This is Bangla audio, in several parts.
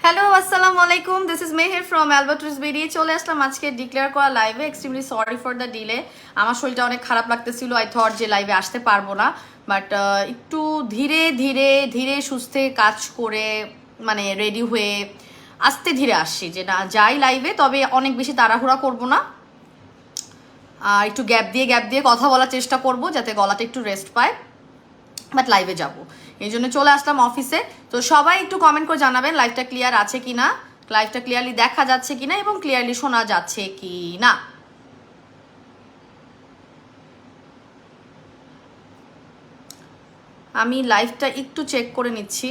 হ্যালো আসসালামু আলাইকুম, this is Meher from Alberts BD. চলে আসলাম আজকে ডিক্লেয়ার করা লাইভে। Extremely sorry for the delay. আমার শরীরটা অনেক খারাপ লাগতেছিল। আই থট যে লাইভে আসতে পারবো না, বাট একটু ধীরে ধীরে ধীরে সুস্থে কাজ করে মানে রেডি হয়ে আস্তে ধীরে আসছি যে না যাই লাইভে, তবে অনেক বেশি তাড়াহুড়া করব না, আর একটু গ্যাপ দিয়ে কথা বলার চেষ্টা করব যাতে গলাটা একটু রেস্ট পায়, বাট লাইভে যাব। এই জন্য চলে আসলাম অফিসে। তো সবাই একটু কমেন্ট করে জানাবেন লাইভটা ক্লিয়ার আছে কি না, লাইভটা ক্লিয়ারলি দেখা যাচ্ছে কিনা এবং ক্লিয়ারলি শোনা যাচ্ছে কি না। আমি লাইভটা একটু চেক করে নিচ্ছি।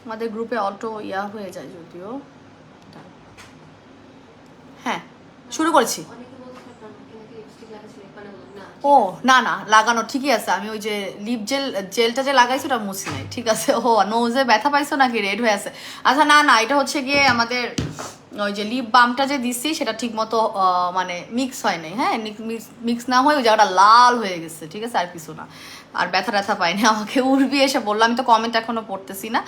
আমাদের গ্রুপে অটো হয়ে যায় যদিও। হ্যাঁ, শুরু করেছি। ও না না, লাগানো ঠিকই আছে। আমি ওই যে লিপ জেলটা যে লাগাইছি ওটা মুছি নাই, ঠিক আছে। ও নোজে ব্যথা পাইছো নাকি, রেড হয়ে আছে? আচ্ছা না না, এটা হচ্ছে গিয়ে আমাদের ওই যে লিপ বামটা যে দিচ্ছি সেটা ঠিক মতো মানে মিক্স হয় নাই। হ্যাঁ, মিক্স না হয়ে ওই জায়গাটা লাল হয়ে গেছে, ঠিক আছে, আর কিছু না। আর ব্যথা ট্যাথা পাইনি। আমাকে উর্বি এসে বললাম, আমি তো কমেন্ট এখনো পড়তেছি না,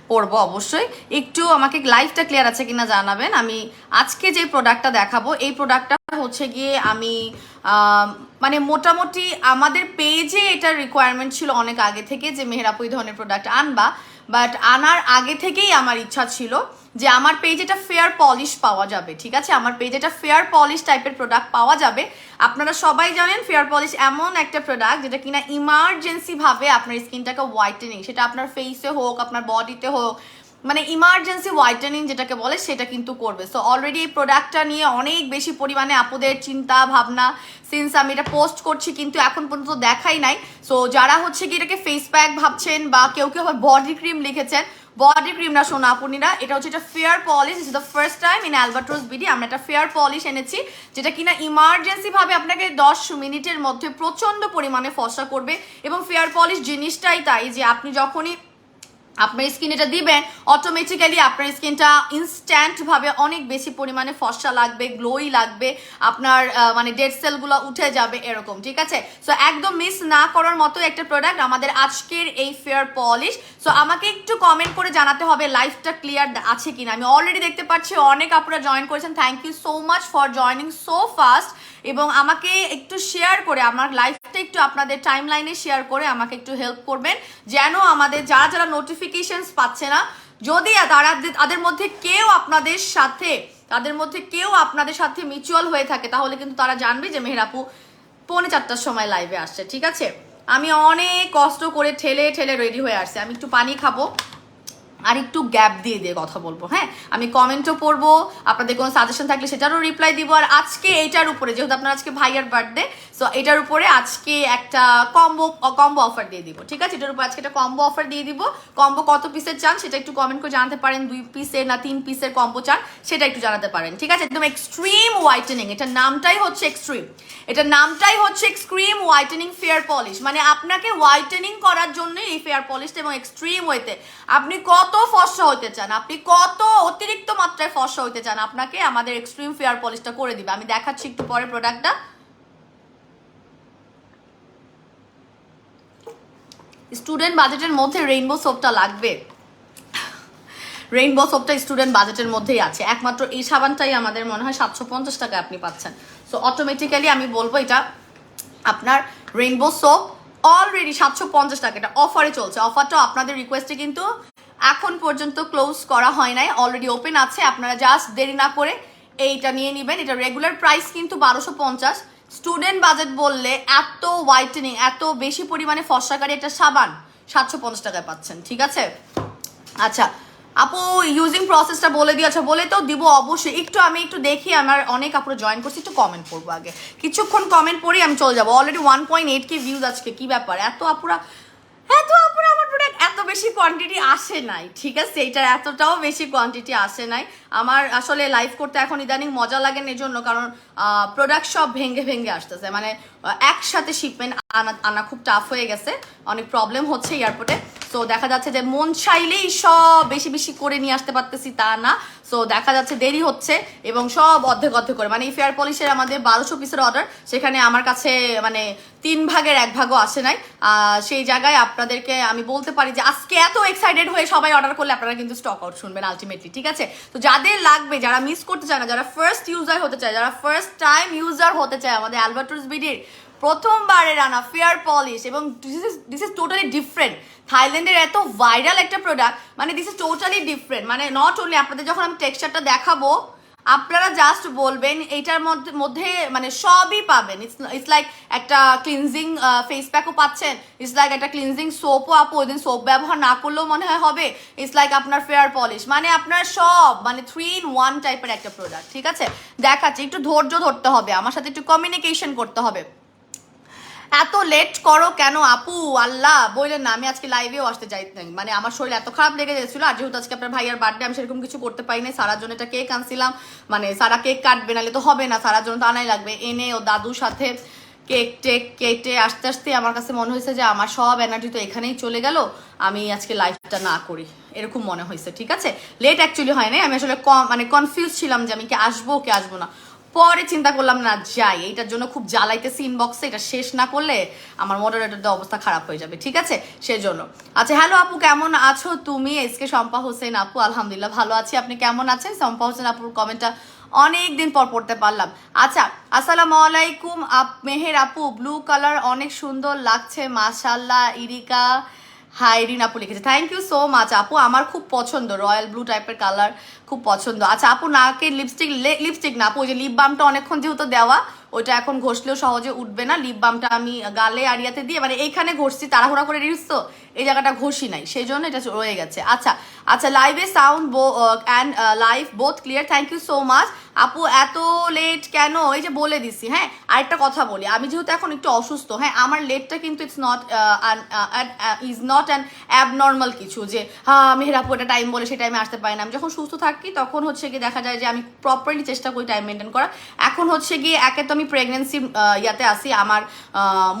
পড়বো অবশ্যই। একটু আমাকে লাইফটা ক্লিয়ার আছে কিনা জানাবেন। আমি আজকে যে প্রোডাক্টটা দেখাবো এই প্রোডাক্টটা হচ্ছে গিয়ে আমি মানে মোটামুটি আমাদের পেজে এটার রিকোয়ারমেন্ট ছিল অনেক আগে থেকে যে মেহেরাপু এই ধরনের প্রোডাক্ট আনবা, বাট আনার আগে থেকেই আমার ইচ্ছা ছিল যে আমার পেজে এটা ফেয়ার পলিশ পাওয়া যাবে, ঠিক আছে। আমার পেজে এটা ফেয়ার পলিশ টাইপের প্রোডাক্ট পাওয়া যাবে। আপনারা সবাই জানেন ফেয়ার পলিশ এমন একটা প্রোডাক্ট যেটা কিনা ইমার্জেন্সি ভাবে আপনার স্কিনটাকে হোয়াইটেনিং, সেটা আপনার ফেসে হোক আপনার বডিতে হোক, মানে ইমার্জেন্সি হোয়াইটেনিং যেটাকে বলে সেটা কিন্তু করবে। সো অলরেডি এই প্রোডাক্টটা নিয়ে অনেক বেশি পরিমাণে আপুদের চিন্তা ভাবনা, সিন্স আমি এটা পোস্ট করছি কিন্তু এখন পর্যন্ত দেখাই নাই। সো যারা হচ্ছে কি এটাকে ফেস প্যাক ভাবছেন বা কেউ কেউ আবার বডি ক্রিম লিখেছেন, বডি ক্রিম না শোনা আপুনিরা, এটা হচ্ছে এটা fair polish. Is the first time in Alberts BD আমরা একটা ফেয়ার পলিশ এনেছি যেটা কিনা ইমার্জেন্সি ভাবে আপনাকে 10 মিনিটের মধ্যে প্রচন্ড পরিমাণে ফর্সা করবে। এবং ফেয়ার পলিশ জিনিসটাই তাই যে আপনি যখনই আপনার স্কিন এটা দিবেন অটোমেটিক্যালি আপনার স্কিনটা ইনস্ট্যান্ট ভাবে অনেক বেশি পরিমাণে ফর্সা লাগবে, গ্লোই লাগবে, আপনার মানে ডেড সেলগুলো উঠে যাবে এরকম, ঠিক আছে। সো একদম মিস না করার মতো একটা প্রোডাক্ট আমাদের আজকের এই ফেয়ার পলিশ। সো আমাকে একটু কমেন্ট করে জানাতে হবে লাইফটা ক্লিয়ার আছে কিনা। আমি অলরেডি দেখতে পাচ্ছি অনেক আপনারা জয়েন করেছেন, thank you so much for joining so fast. এবং আমাকে একটু শেয়ার করে আমার লাইফটা একটু আপনাদের টাইম লাইনে শেয়ার করে আমাকে একটু হেল্প করবেন, যেন আমাদের যারা যারা নোটিফিকেশনস পাচ্ছে না, যদি তাদের মধ্যে কেউ আপনাদের সাথে মিউচুয়াল হয়ে থাকে তাহলে কিন্তু তারা জানবে যে মেহেরাপু 4:45 সময় লাইভে আসছে, ঠিক আছে। আমি অনেক কষ্ট করে ঠেলে ঠেলে রেডি হয়ে আসছি। আমি একটু পানি খাবো আর একটু গ্যাপ দিয়ে দিয়ে কথা বলবো। হ্যাঁ, আমি কমেন্টও পড়বো, আপনাদের কোনো সাজেশন থাকলে সেটারও রিপ্লাই দিব। আর আজকে এইটার উপরে যেহেতু আপনার আজকে ভাইয়ার বার্থডে, সো এটার উপরে আজকে একটা কম্বো অফার দিয়ে দিব, ঠিক আছে। এটার উপর আজকে একটা কম্বো অফার দিয়ে দিব। কম্বো কত পিসের চান সেটা একটু কমেন্ট করে জানাতে পারেন। 2 পিসের না 3 পিসের কম্বো চান সেটা একটু জানাতে পারেন, ঠিক আছে। একদম এক্সট্রিম হোয়াইটেনিং, এটার নামটাই হচ্ছে এক্সট্রিম, এটার নামটাই হচ্ছে এক্সট্রিম হোয়াইটেনিং ফেয়ার পলিশ। মানে আপনাকে হোয়াইটেনিং করার জন্য এই ফেয়ার পলিশটা, এবং এক্সট্রিম ওয়েতে আপনি কত ফর্সা হইতে চান, আপনি কত অতিরিক্ত মাত্রায় ফর্সা হইতে চান, আপনাকে আমাদের এক্সট্রিম ফেয়ার পলিশটা করে দিবে। আমি দেখাচ্ছি একটু পরে প্রোডাক্টটা। স্টুডেন্ট বাজেটের মধ্যে রেইনবো সোপটা লাগবে। রেইনবো সোপটা স্টুডেন্ট বাজেটের মধ্যেই আছে। একমাত্র এই সাবানটাই আমাদের মনে হয় 750 টাকায় আপনি পাচ্ছেন। সো অটোমেটিক্যালি আমি বলবো এটা আপনার রেইনবো সোপ অলরেডি 750 টাকা, এটা অফারে চলছে। অফারটা আপনাদের রিকোয়েস্টে কিন্তু এখন পর্যন্ত ক্লোজ করা হয় নাই, অলরেডি ওপেন আছে। আপনারা জাস্ট দেরি না করে এইটা নিয়ে নেবেন। এটা রেগুলার প্রাইস কিন্তু 1250। স্টুডেন্ট বাজেট বললে এত হোয়াইটেনিং, এত বেশি পরিমাণে ফর্সাকারী একটা সাবান 750 টাকায় পাচ্ছেন, ঠিক আছে। আচ্ছা আপু ইউজিং প্রসেসটা বলে দিয়েছে, বলে তো দিব অবশ্যই। আমি একটু দেখি, আমার অনেক আপুরা জয়েন করছি, একটু কমেন্ট পড়বো আগে, কিছুক্ষণ কমেন্ট পড়ি আমি চলে যাবো। অলরেডি 1.8K ভিউজ আজকে, কি ব্যাপার এত আপুরা আমার প্রোডাক্ট এত বেশি কোয়ান্টিটি আসে নাই, ঠিক আছে। এটার এতটাও বেশি কোয়ান্টিটি আসে নাই। আমার আসলে লাইভ করতে এখন ইদানিং মজা লাগে না, জন্য কারণ প্রোডাক্ট সব ভেঙে ভেঙে আসতেছে, মানে একসাথে শিপমেন্ট আনা খুব টাফ হয়ে গেছে, অনেক প্রবলেম হচ্ছে এয়ারপোর্টে। সো দেখা যাচ্ছে যে মন চাইলেই সব বেশি বেশি করে নিয়ে আসতে পারতেছি তা না। সো দেখা যাচ্ছে দেরি হচ্ছে এবং সব অর্ধেক অর্ধেক করে, মানে এই ফেয়ার পলিশের আমাদের 1200 পিসের অর্ডার, সেখানে আমার কাছে মানে 3 ভাগের 1 ভাগও আসে নাই। সেই জায়গায় আপনাদেরকে আমি বলতে পারি যে আজকে এত এক্সাইটেড হয়ে সবাই অর্ডার করলে আপনারা কিন্তু স্টক আউট শুনবেন আলটিমেটলি, ঠিক আছে? তো যাদের লাগবে, যারা মিস করতে চায় না, যারা ফার্স্ট ইউজার হতে চায়, যারা ফার্স্ট টাইম ইউজার হতে চায় আমাদের অ্যালবার্টুস বিডির প্রথমবারের আনা ফেয়ার পলিশ, এবং দিস ইজ টোটালি ডিফারেন্ট। থাইল্যান্ডের এত ভাইরাল একটা প্রোডাক্ট, মানে দিস ইজ টোটালি ডিফারেন্ট। মানে নট অনলি আপনাদের যখন আমি টেক্সচারটা দেখাবো আপনারা জাস্ট বলবেন এইটার মধ্যে মানে সবই পাবেন। ইটস লাইক একটা ক্লিনজিং ফেস প্যাকও পাচ্ছেন, ইটস লাইক একটা ক্লিনজিং সোপও, আপু ওই দিন সোপ ব্যবহার না করলেও মনে হয় হবে। ইটস লাইক আপনার ফেয়ার পলিশ, মানে আপনার সব মানে 3 in 1 টাইপের একটা প্রোডাক্ট, ঠিক আছে? দেখাচ্ছি, একটু ধৈর্য ধরতে হবে, আমার সাথে একটু কমিউনিকেশন করতে হবে। এত লেট করো কেন আপু? আল্লাহ বললেন না, আমি আজকে লাইভেও আসতে চাই নাই, মানে আমার শরীর এত খারাপ লেগে গেছিল। আর যেহেতু আজকে আপনার ভাইয়ার বার্থডে, আমি সেরকম কিছু করতে পারি নাই। সারার জন্য একটা কেক আনছিলাম, মানে সারা কেক কাটবে, নাহলে তো হবে না, সারার জন্য তো আনাই লাগবে। এনে ও দাদুর সাথে কেক টেক কেটে আসতে আসতে আমার কাছে মনে হয়েছে যে আমার সব এনার্জি তো এখানেই চলে গেল, আমি আজকে লাইভটা না করি, এরকম মনে হয়েছে, ঠিক আছে? লেট অ্যাকচুয়ালি হয় নাই, আমি আসলে মানে কনফিউজ ছিলাম যে আমি কি আসবো কি আসবো না। পরে চিন্তা করলাম না যাই, এইটার জন্য খুব জ্বালাইতেছি ইনবক্সে, এটা শেষ না করলে আমার মডারেটরদের অবস্থা খারাপ হয়ে যাবে, ঠিক আছে? সেজন্য। আচ্ছা, হ্যালো আপু, কেমন আছো তুমি? এসকে শম্পা হোসেন আপু, আলহামদুলিল্লাহ ভালো আছি, আপনি কেমন আছেন? শম্পা হোসেন আপুর কমেন্টটা অনেকদিন পর পড়তে পারলাম। আচ্ছা, আসসালামু আলাইকুম মেহের আপু, ব্লু কালার অনেক সুন্দর লাগছে মাশাআল্লাহ। ইরিকা হাইরিন আপু লিখেছে, থ্যাংক ইউ সো মাচ আপু, আমার খুব পছন্দ রয়্যাল ব্লু টাইপের কালার, খুব পছন্দ। আচ্ছা আপু, নাকে লিপস্টিক না আপু, ওই যে লিপ বামটা অনেকক্ষণ যেহেতু দেওয়া, ওইটা এখন ঘষলেও সহজে উঠবে না। লিপ বামটা আমি গালে আরিয়াতে দিয়ে, মানে এইখানে ঘষছি তাড়াহুড়া করে রিলস, তো এই জায়গাটা ঘষি নাই, সেই জন্য এটা রয়ে গেছে। আচ্ছা আচ্ছা, লাইভে sound and live both clear, thank you so much আপু। এত লেট কেন? এই যে বলে দিছি। হ্যাঁ, আরেকটা কথা বলি, আমি যেহেতু এখন একটু অসুস্থ, হ্যাঁ আমার লেটটা কিন্তু ইজ নট অ্যান অ্যাবনর্মাল কিছু যে হ্যাঁ মেহের আপু একটা টাইম বলে সেই টাইমে আসতে পারি না। আমি যখন সুস্থ থাকি তখন হচ্ছে গিয়ে দেখা যায় যে আমি প্রপারলি চেষ্টা করি টাইম মেনটেন করা। এখন হচ্ছে গিয়ে একে তো আমি প্রেগনেন্সি ইয়াতে আসি, আমার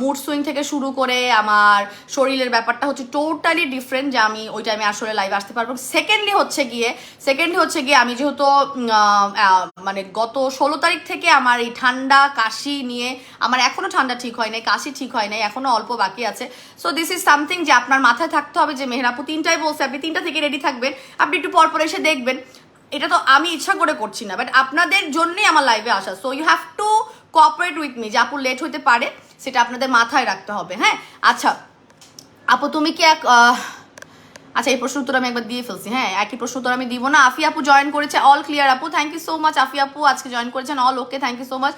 মুড সুইং থেকে শুরু করে আমার শরীরের ব্যাপারটা হচ্ছে টোটালি ডিফারেন্ট, যে আমি ওই টাইমে আসলে লাইভে আসতে পারবো। সেকেন্ডলি হচ্ছে গিয়ে আমি যেহেতু মানে গত 16 তারিখ থেকে আমার এই ঠান্ডা কাশি নিয়ে, আমার এখনো ঠান্ডা ঠিক হয় নাই, কাশি ঠিক হয় নাই, এখনো অল্প বাকি আছে। সো দিস ইজ সামথিং যে আপনার মাথায় থাকতে হবে যে মেহের আপু 3টায় বলছে, আপনি 3টা থেকে রেডি থাকবেন, আপনি একটু পরপর এসে দেখবেন। এটা তো আমি ইচ্ছা করে করছি না, বাট আপনাদের জন্যই আমার লাইভে আসা। So you have to cooperate with me, যে আপু লেট হতে পারে, সেটা আপনাদের মাথায় রাখতে হবে। হ্যাঁ, আচ্ছা আপু তুমি কি আচ্ছা এই প্রশ্ন উত্তর আমি একবার দিয়ে ফেলছি, হ্যাঁ একই প্রশ্ন উত্তর আমি দিব না। আফি আপু জয়েন করেছে, অল ক্লিয়ার আপু, thank you so much. Afi আপু আজকে জয়েন করেছেন, all okay, thank you so much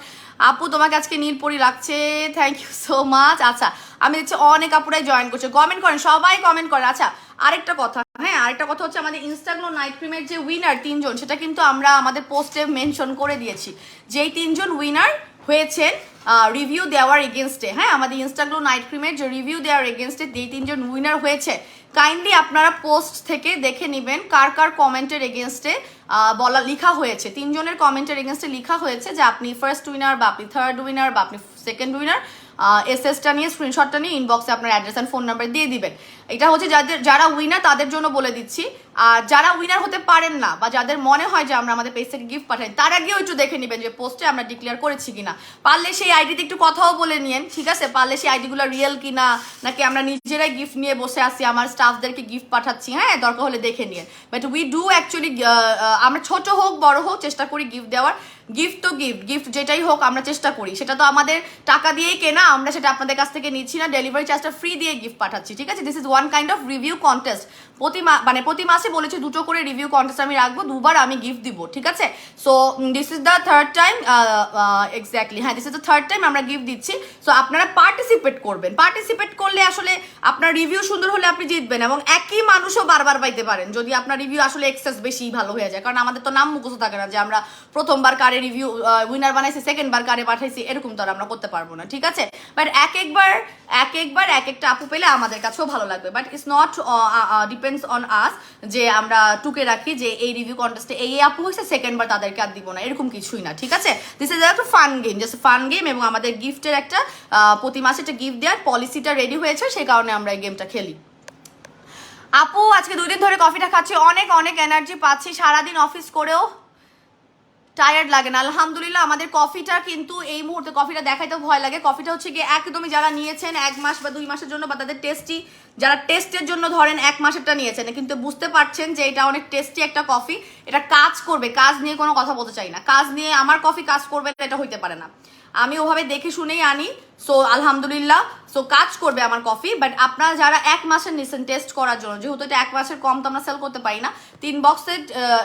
আপু। তোমাকে আজকে নীলপরি লাগছে, থ্যাংক ইউ সো মাচ। আচ্ছা আমি দেখছি অনেক আপুরাই জয়েন করছে, কমেন্ট করেন, সবাই কমেন্ট করেন। আচ্ছা আরেকটা কথা, হ্যাঁ আরেকটা কথা হচ্ছে আমাদের ইনস্টাগ্লো নাইট ক্রিমের যে উইনার 3 জন, সেটা কিন্তু আমরা আমাদের পোস্টে মেনশন করে দিয়েছি, যেই 3 জন উইনার হয়েছেন রিভিউ দেওয়ার এগেনস্টে। হ্যাঁ, আমাদের ইনস্টাগ্লো নাইট ক্রিমের যে রিভিউ দেওয়ার এগেনস্টে যেই 3 জন উইনার হয়েছে, কাইন্ডলি আপনারা পোস্ট থেকে দেখে নেবেন কার কার কমেন্টের এগেনস্টে লিখা হয়েছে। 3 জনের কমেন্টের এগেনস্টে লিখা হয়েছে যে আপনি ফার্স্ট উইনার বা আপনি থার্ড উইনার বা আপনি সেকেন্ড উইনার। এসএসটা নিয়ে স্ক্রিনশটটা নিয়ে ইনবক্সে আপনার অ্যাড্রেস অ্যান্ড ফোন নাম্বার দিয়ে দিবেন। এটা হচ্ছে যারা উইনার তাদের জন্য বলে দিচ্ছি। আর যারা উইনার হতে পারেন না বা যাদের মনে হয় যে আমরা আমাদের পেজ থেকে গিফট পাঠাই, তার আগেও একটু দেখে নেবেন যে পোস্টে আমরা ডিক্লেয়ার করেছি কিনা। পারলে সেই আইডিতে একটু কথাও বলে নিন, ঠিক আছে? পারলে সেই আইডিগুলো রিয়েল কিনা, নাকি আমরা নিজেরাই গিফট নিয়ে বসে আছি, আমার স্টাফদেরকে গিফট পাঠাচ্ছি। হ্যাঁ, দরকার হলে দেখে নিন। বাট উই ডু অ্যাকচুয়ালি, আমরা ছোট হোক বড় হোক চেষ্টা করি গিফট দেওয়ার। গিফট তো গিফট যেটাই হোক আমরা চেষ্টা করি, সেটা তো আমাদের টাকা দিয়েই কেনা, আমরা সেটা আপনাদের কাছ থেকে নিচ্ছি না, ডেলিভারি চার্জটা ফ্রি দিয়ে গিফট পাঠাচ্ছি, ঠিক আছে? This is one kind of review contest. প্রতি মাসে বলেছি 2টো করে রিভিউ কন্টেস্ট আমি রাখবো, 2বার আমি গিফট দিব, ঠিক আছে? So this is the third time, exactly হ্যাঁ this is the third time আমরা গিফট দিচ্ছি। সো আপনারা পার্টিসিপেট করবেন, পার্টিসিপেট করলে আসলে আপনার রিভিউ সুন্দর হলে আপনি জিতবেন, এবং একই মানুষও বারবার পাইতে পারেন যদি আপনার রিভিউ আসলে এক্সেস বেশি ভালো হয়ে যায়। কারণ আমাদের তো নাম মুখস্থ থাকে না যে আমরা প্রথমবার কারে রিভিউ উইনার বানাইছি, সেকেন্ডবার কারে পাঠাইছি, এরকম তো আর আমরা করতে পারবো না, ঠিক আছে? বাট এক একবার এক একটা আপু পেলে আমাদের কাছেও ভালো লাগবে। But it's not depends on আস যে আমরা টুকে রাখি যে এই রিভিউ কন্টেস্টে এই আপু হয়েছে, সেকেন্ডবার তাদেরকে আর দিব না, এরকম কিছুই না, ঠিক আছে? দিস ইজ একটা fun game, just fun game. এবং আমাদের গিফটের একটা প্রতি মাসে একটা গিফট দেওয়ার পলিসিটা রেডি হয়েছে, সেই কারণে আমরা এই গেমটা খেলি। আপু আজকে 2 দিন ধরে কফিটা খাচ্ছি, অনেক অনেক এনার্জি পাচ্ছি, সারাদিন অফিস করেও টায়ার্ড লাগে না। আলহামদুলিল্লাহ আমাদের কফিটা কিন্তু এই মুহূর্তে, কফিটা দেখাইতেও ভয় লাগে, কফিটা হচ্ছে গিয়ে একদমই যারা নিয়েছেন 1 মাস বা 2 মাসের জন্য, বা তাদের টেস্টি, যারা টেস্টের জন্য ধরেন 1 মাসেরটা নিয়েছেন, কিন্তু বুঝতে পারছেন যে এটা অনেক টেস্টি একটা কফি, এটা কাজ করবে। কাজ নিয়ে কোনো কথা বলতে চাই না, কাজ নিয়ে আমার কফি কাজ করবে এটা হইতে পারে না, আমি ওভাবে দেখে শুনেই আনি। সো আলহামদুলিল্লাহ, সো কাজ করবে আমার কফি। বাট আপনারা যারা 1 মাসের নিয়েছেন টেস্ট করার জন্য, যেহেতু এটা 1 মাসের কম তো আমরা সেল করতে পারি না, 3 বক্সের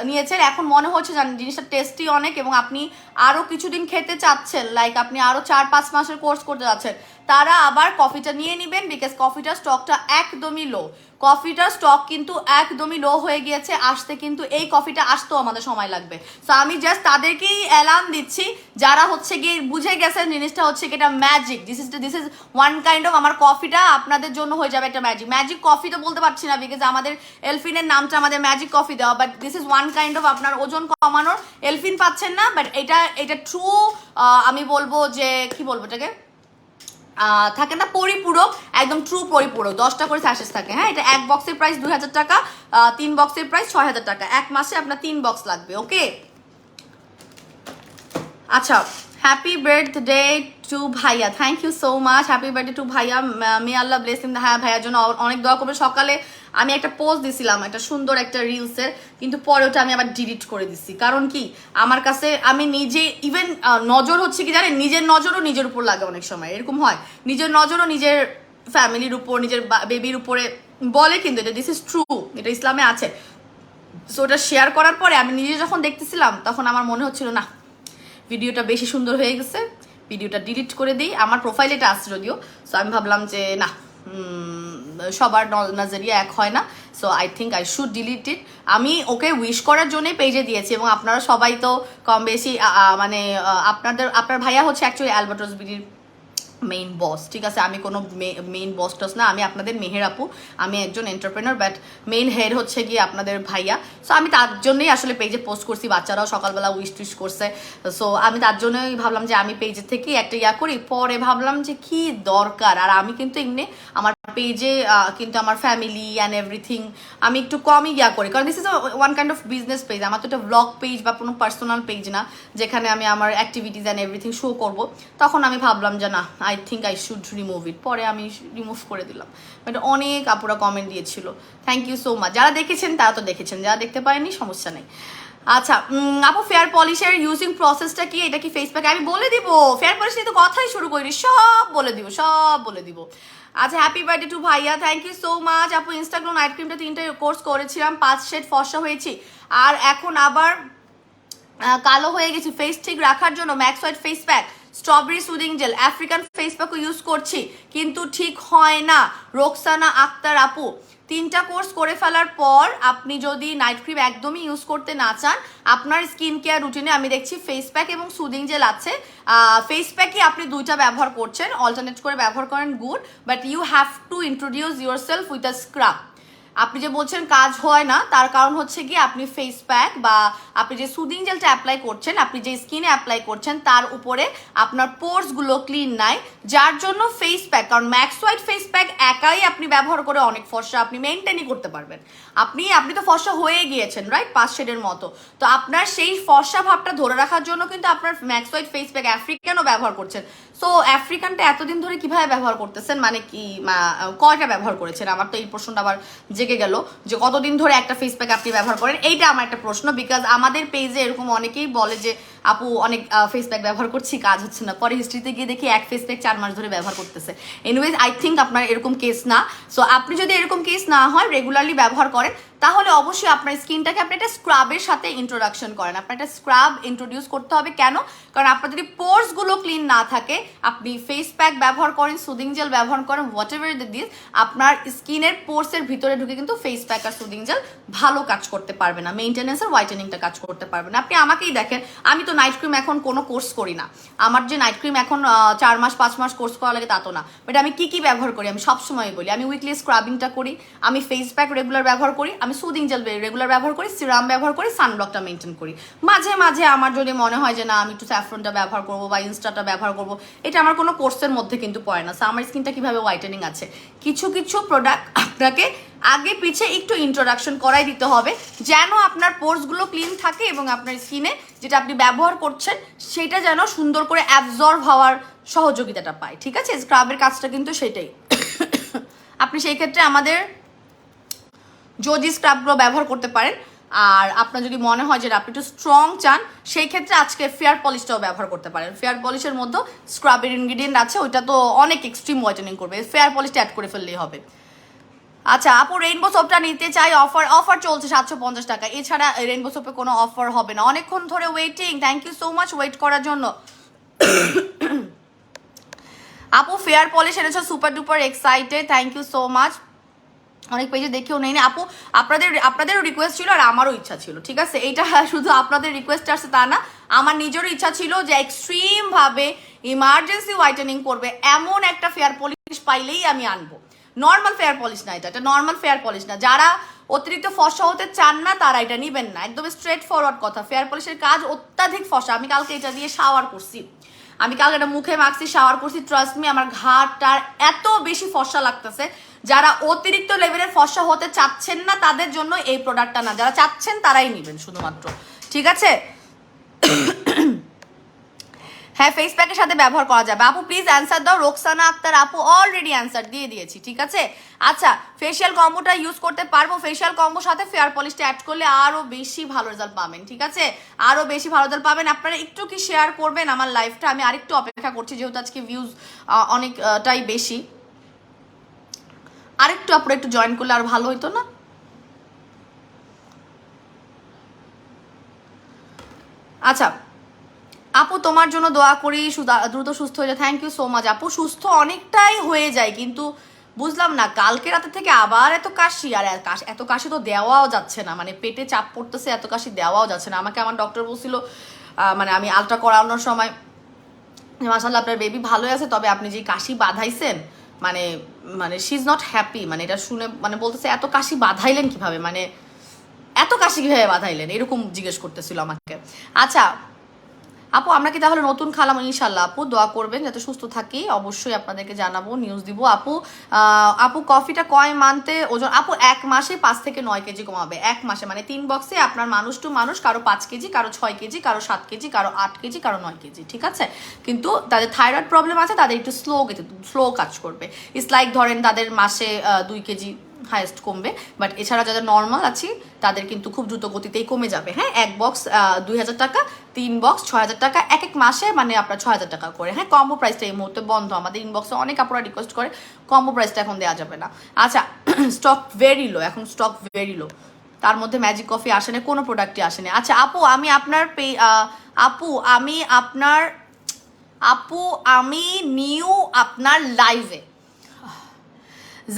নিয়েছেন, এখন মনে হচ্ছে জানেন জিনিসটা টেস্টি অনেক, এবং আপনি আরও কিছুদিন খেতে চাচ্ছেন, লাইক আপনি আরও 4-5 মাসের কোর্স করতে যাচ্ছেন, তারা আবার কফিটা নিয়ে নেবেন, বিকজ কফিটার স্টকটা একদমই লো। কফিটার স্টক কিন্তু একদমই লো হয়ে গিয়েছে, আসতে কিন্তু এই কফিটা আসতেও আমাদের সময় লাগবে। সো আমি জাস্ট তাদেরকেই অ্যালার্ম দিচ্ছি যারা হচ্ছে গিয়ে বুঝে গেছেন জিনিসটা হচ্ছে কি এটা magic, this is one kind of, আমার কফিটা আপনাদের জন্য হয়ে যাবে একটা ম্যাজিক। ম্যাজিক কফি তো বলতে পারছি না, বিকজ আমাদের এলফিনের নামটা আমাদের ম্যাজিক কফি দেওয়া, but this is one kind of, আপনার ওজন কমানোর, এলফিন পাচ্ছেন না, বাট এটা ট্রু, আমি বলবো যে কি বলবো এটাকে, থাকে না পরিপূরক, একদম ট্রু পরিপূরক, 10টা করে স্যাশেস থাকে। হ্যাঁ, এটা 1 বক্সের প্রাইস 2000 টাকা, 3 বক্সের প্রাইস 6000 টাকা, 1 মাসে আপনার 3 বক্স লাগবে। ওকে, আচ্ছা, হ্যাপি বার্থডে টু ভাইয়া, thank you so much, happy birthday to ভাইয়া, মে আল্লাহ ব্লেস হিম। হ্যাঁ, ভাইয়ার জন্য অনেক দোয়া করবে। সকালে আমি একটা পোস্ট দিছিলাম, একটা সুন্দর একটা রিলসের, কিন্তু পরে ওটা আমি আবার ডিলিট করে দিছি, কারণ কি আমার কাছে, আমি নিজে ইভেন নজর হচ্ছে কি জানেন, নিজের নজরও নিজের উপর লাগে, অনেক সময় এরকম হয়, নিজের নজরও নিজের ফ্যামিলির উপর, নিজের বেবির উপরে বলে, কিন্তু এটা দিস ইজ ট্রু, এটা ইসলামে আছে। সো ওটা শেয়ার করার পরে আমি নিজে যখন দেখতেছিলাম, তখন আমার মনে হচ্ছিল না ভিডিওটা বেশি সুন্দর হয়ে গেছে, ভিডিওটা ডিলিট করে দিই। আমার প্রোফাইলে এটা আসছে যদিও, সো আমি ভাবলাম যে না, সবার নজরিয়া এক হয় না, so I think I should delete it. আমি ওকে উইশ করার জন্যই পেজে দিয়েছি, এবং আপনারা সবাই তো কম বেশি মানে আপনার ভাইয়া হচ্ছে অ্যাকচুয়ালি অ্যালবার্টস বিডির মেইন বস, ঠিক আছে, আমি কোনো মেইন বস টস না, আমি আপনাদের মেহের আপু, আমি একজন এন্টারপ্রেনার, বাট মেইন হেড হচ্ছে গিয়ে আপনাদের ভাইয়া। সো আমি তার জন্যই আসলে পেজে পোস্ট করছি, বাচ্চারাও সকালবেলা উইশ টুইশ করছে, সো আমি তার জন্যই ভাবলাম যে আমি পেজের থেকে একটা করি। পরে ভাবলাম যে কি দরকার, আর আমি কিন্তু এমনি আমার পেজে কিন্তু আমার ফ্যামিলি অ্যান্ড এভরিথিং আমি একটু কমই করি, কারণ this is one kind of business page, আমার তো একটা ব্লগ পেজ বা কোনো পার্সোনাল পেজ না যেখানে আমি আমার অ্যাক্টিভিটিস অ্যান্ড এভরিথিং শো করবো। তখন আমি ভাবলাম যে না, I think I should remove ইট, পরে আমি রিমুভ করে দিলাম। বাট অনেক আপুরা কমেন্ট দিয়েছিল, থ্যাংক ইউ সো মাচ, যারা দেখেছেন তারা তো দেখেছেন, যারা দেখতে পারেনি সমস্যা নেই। আচ্ছা আপু, ফেয়ার পলিশের ইউজিং প্রসেসটা কি, এটা কি ফেস প্যাক? আমি বলে দিব, ফেয়ার পলিশ নিয়ে তো কথাই শুরু করিনি, সব বলে দিব, সব বলে দিব। আচ্ছা, হ্যাপি বার্থডে টু ভাইয়া, থ্যাংক ইউ সো মাচ আপু। ইনস্টাগ্রাম নাইট ক্রিমটা 3টে কোর্স করেছিলাম, 5 শেড ফর্সা হয়েছি, আর এখন আবার কালো হয়ে গেছি। ফেস ঠিক রাখার জন্য Max White face pack, strawberry soothing gel, African face প্যাকও ইউজ করছি, কিন্তু ঠিক হয় না। রোকসানা আক্তার আপু, 3টা কোর্স করে ফেলার পর আপনি যদি নাইট ক্রিম একদমই ইউজ করতে না চান, আপনার স্কিন কেয়ার রুটিনে আমি দেখছি ফেস প্যাক এবং সুদিং জেল আছে। ফেস প্যাকই আপনি 2টা ব্যবহার করছেন, অল্টারনেট করে ব্যবহার করেন, good, but you have to introduce yourself with a scrub. আপনি যে বলছেন কাজ হয় না, তার কারণ হচ্ছে কি আপনি ফেস প্যাক বা আপনি যে সুদিং জেলটা অ্যাপ্লাই করছেন, আপনি যে স্কিনে অ্যাপ্লাই করছেন তার উপরে আপনার পোর্সগুলো ক্লিন নাই, যার জন্য ফেস প্যাক, কারণ ম্যাক্স হোয়াইট ফেস প্যাক একাই আপনি ব্যবহার করে অনেক ফর্সা আপনি মেনটেনই করতে পারবেন। আপনি তো ফর্সা হয়ে গিয়েছেন, রাইট, 5 শেডের মতো, তো আপনার সেই ফর্সা ভাবটা ধরে রাখার জন্য কিন্তু আপনার ম্যাক্স হোয়াইট ফেস প্যাক আফ্রিকানও ব্যবহার করছেন। সো আফ্রিকানটা এতদিন ধরে কিভাবে ব্যবহার করতেছেন, মানে কি কয়টা ব্যবহার করেছেন? আমার তো এই প্রশ্নটা আবার জেগে গেল যে কতদিন ধরে একটা ফেস প্যাক আপনি ব্যবহার করেন, এইটা আমার একটা প্রশ্ন, বিকজ আমাদের পেজে এরকম অনেকেই বলে যে আপু অনেক ফেস প্যাক ব্যবহার করছি, কাজ হচ্ছে না, পরে হিস্ট্রিতে গিয়ে দেখি এক ফেস প্যাক 4 মাস ধরে ব্যবহার করতেছে। এনিওয়েজ, আই থিঙ্ক আপনার এরকম কেস না। সো আপনি যদি এরকম কেস না হয়, রেগুলারলি ব্যবহার করেন, তাহলে অবশ্যই আপনার স্কিনটাকে আপনি একটা স্ক্রাবের সাথে ইন্ট্রোডাকশন করেন। আপনার একটা স্ক্রাব ইন্ট্রোডিউস করতে হবে, কেন? কারণ আপনার যদি পোর্সগুলো ক্লিন না থাকে, আপনি ফেস প্যাক ব্যবহার করেন, সুদিং জেল ব্যবহার করেন, হোয়াট এভার দিস, আপনার স্কিনের পোর্সের ভিতরে ঢুকে কিন্তু ফেস প্যাক আর সুদিং জেল ভালো কাজ করতে পারবে না, মেইনটেনেন্স আর হোয়াইটেনিংটা কাজ করতে পারবে না। আপনি আমাকেই দেখেন, আমি তো নাইট ক্রিম এখন কোনো কোর্স করি না, আমার যে নাইট ক্রিম এখন 4 মাস 5 মাস কোর্স করা লাগে তা তো না, বাট আমি কি ব্যবহার করি আমি সবসময় বলি, আমি উইকলি স্ক্রাবিংটা করি, আমি ফেস প্যাক রেগুলার ব্যবহার করি, আমি সুদিং জেল রেগুলার ব্যবহার করি, সিরাম ব্যবহার করি, সানব্লকটা মেনটেন করি। মাঝে মাঝে আমার যদি মনে হয় যে না আমি একটু স্যাফরনটা ব্যবহার করবো বা ইনস্টাটা ব্যবহার করবো, এটা আমার কোনো কোর্সের মধ্যে কিন্তু পড়ে না। সো আমার স্কিনটা কিভাবে হোয়াইটেনিং আছে, কিছু কিছু প্রোডাক্ট আপনাকে আগে পিছে একটু ইন্ট্রোডাকশন করাই দিতে হবে, যেন আপনার পোর্সগুলো ক্লিন থাকে এবং আপনার স্কিনে যেটা আপনি ব্যবহার করছেন সেটা যেন সুন্দর করে অ্যাবজর্ব হওয়ার সহযোগিতাটা পায়। ঠিক আছে, স্ক্রাবের কাজটা কিন্তু সেটাই। আপনি সেই ক্ষেত্রে আমাদের যদি স্ক্রাবগুলো ব্যবহার করতে পারেন, আর আপনার যদি মনে হয় যে আপনি একটু স্ট্রং চান, সেই ক্ষেত্রে আজকে ফেয়ার পলিশটাও ব্যবহার করতে পারেন। ফেয়ার পলিশের মধ্যে স্ক্রাবের ইনগ্রিডিয়েন্ট আছে, ওইটা তো অনেক এক্সট্রিম হোয়াইটেনিং করবে, ফেয়ার পলিশটা অ্যাড করে ফেললেই হবে। আচ্ছা আপু, রেইনবো সোপটা নিতে চাই, অফার চলছে 750 টাকা, এছাড়া রেইনবো সোপে কোনো অফার হবে না। অনেকক্ষণ ধরে waiting, thank you so much wait করার জন্য। আপু ফেয়ার পলিশ এনেছো, super duper excited, thank you so much. অনেক পেজে দেখেও নেই না আপু, আপনাদেরও রিকোয়েস্ট ছিল আর আমারও ইচ্ছা ছিল। ঠিক আছে, এইটা শুধু আপনাদের রিকোয়েস্ট আসছে তা না, আমার নিজেরও ইচ্ছা ছিল যে এক্সট্রিম ভাবে ইমার্জেন্সি হোয়াইটেনিং করবে এমন একটা ফেয়ার পলিশ পাইলেই আমি আনবো। নর্মাল ফেয়ার পলিশ না, এটা নর্মাল ফেয়ার পলিশ না। যারা অতিরিক্ত ফর্সা হতে চান না তারা এটা নিবেন না, একদম স্ট্রেট ফরওয়ার্ড কথা। ফেয়ার পলিশের কাজ অত্যাধিক ফর্সা। আমি কালকে এটা দিয়ে শাওয়ার করছি, আমি কালকে এটা মুখে মাখছি, শাওয়ার করছি, ট্রাস্ট মি আমার ঘাটটার এত বেশি ফর্সা লাগতেছে। যারা অতিরিক্ত লেভেলের ফর্সা হতে চাচ্ছেন না তাদের জন্য এই প্রোডাক্টটা না, যারা চাচ্ছেন তারাই নেবেন শুধুমাত্র। ঠিক আছে, হ্যাঁ ফেস প্যাকের সাথে ব্যবহার করা যাবে। আপু প্লিজ অ্যান্সার দাও। রোকসানা আক্তার আপু অলরেডি অ্যান্সার দিয়ে দিয়েছি। ঠিক আছে, আচ্ছা ফেশিয়াল কম্বোটা ইউজ করতে পারবো, ফেশিয়াল কম্বোর সাথে ফেয়ার পলিশটা অ্যাড করলে আরো বেশি ভালো রেজাল্ট পাবেন। ঠিক আছে, আরো বেশি ভালো রেজাল্ট পাবেন। আপনারা একটু কি শেয়ার করবেন আমার লাইভটা, আমি আরেকটু অপেক্ষা করছি যেহেতু আজকে ভিউজ অনেকটাই বেশি। আরেকটু আপনারা একটু জয়েন করলে আর ভালো হইতো না? আচ্ছা আপু তোমার জন্য দোয়া করি, দ্রুত সুস্থ হয়ে যায়। থ্যাংক ইউ সো মাচ আপু। সুস্থ অনেকটাই হয়ে যায়, কিন্তু বুঝলাম না কালকে রাতে থেকে আবার এত কাশি, আর এত কাশি তো দেওয়াও যাচ্ছে না, মানে পেটে চাপ পড়তেছে, এত কাশি দেওয়াও যাচ্ছে না। আমাকে আমার ডক্টর বলছিল, মানে আমি আলট্রা করানোর সময়, মাশাআল্লাহ আপনার বেবি ভালোই আছে, তবে আপনি যে কাশি বাঁধাইছেন মানে মানে শি ইজ নট হ্যাপি। মানে এটা শুনে মানে বলতেছে এত কাশি বাঁধাইলেন কিভাবে, মানে এত কাশি কিভাবে বাঁধাইলেন, এরকম জিজ্ঞেস করতেছিল আমাকে। আচ্ছা আপু আমরা কি তাহলে নতুন খালাম? ইনশাল্লাহ আপু, দোয়া করবেন যাতে সুস্থ থাকি, অবশ্যই আপনাদেরকে জানাবো, নিউজ দিব। আপু আপু কফিটা কয় মান্থে ওজন? আপু 1 মাসে 5 থেকে 9 কেজি কমাবে, 1 মাসে, মানে 3 বক্সে আপনার মানুষ টু মানুষ, কারো 5 কেজি, কারো 6 কেজি, কারো 7 কেজি, কারো 8 কেজি, কারো 9 কেজি। ঠিক আছে, কিন্তু তাদের থাইরয়েড প্রবলেম আছে, তাদের একটু স্লো কাজ করবে। ইটস লাইক ধরেন তাদের মাসে 2 কেজি হাইয়েস্ট কমবে, বাট এছাড়া যাদের নর্মাল আছে তাদের কিন্তু খুব দ্রুত গতিতেই কমে যাবে। হ্যাঁ, 1 বক্স 2000 টাকা, 3 বক্স 6000 টাকা, এক মাসে মানে আপনার 6000 টাকা করে। হ্যাঁ, কম্বো প্রাইসটা এই মুহূর্তে বন্ধ, আমাদের ইনবক্সে অনেক আপনারা রিকোয়েস্ট করে, কম্বো প্রাইসটা এখন দেওয়া যাবে না। আচ্ছা স্টক ভেরি লো, এখন স্টক ভেরি লো, তার মধ্যে ম্যাজিক কফি আসে না, কোনো প্রোডাক্টই আসে না। আচ্ছা আপু আমি আপনার আপু আমি নিউ আপনার লাইভে।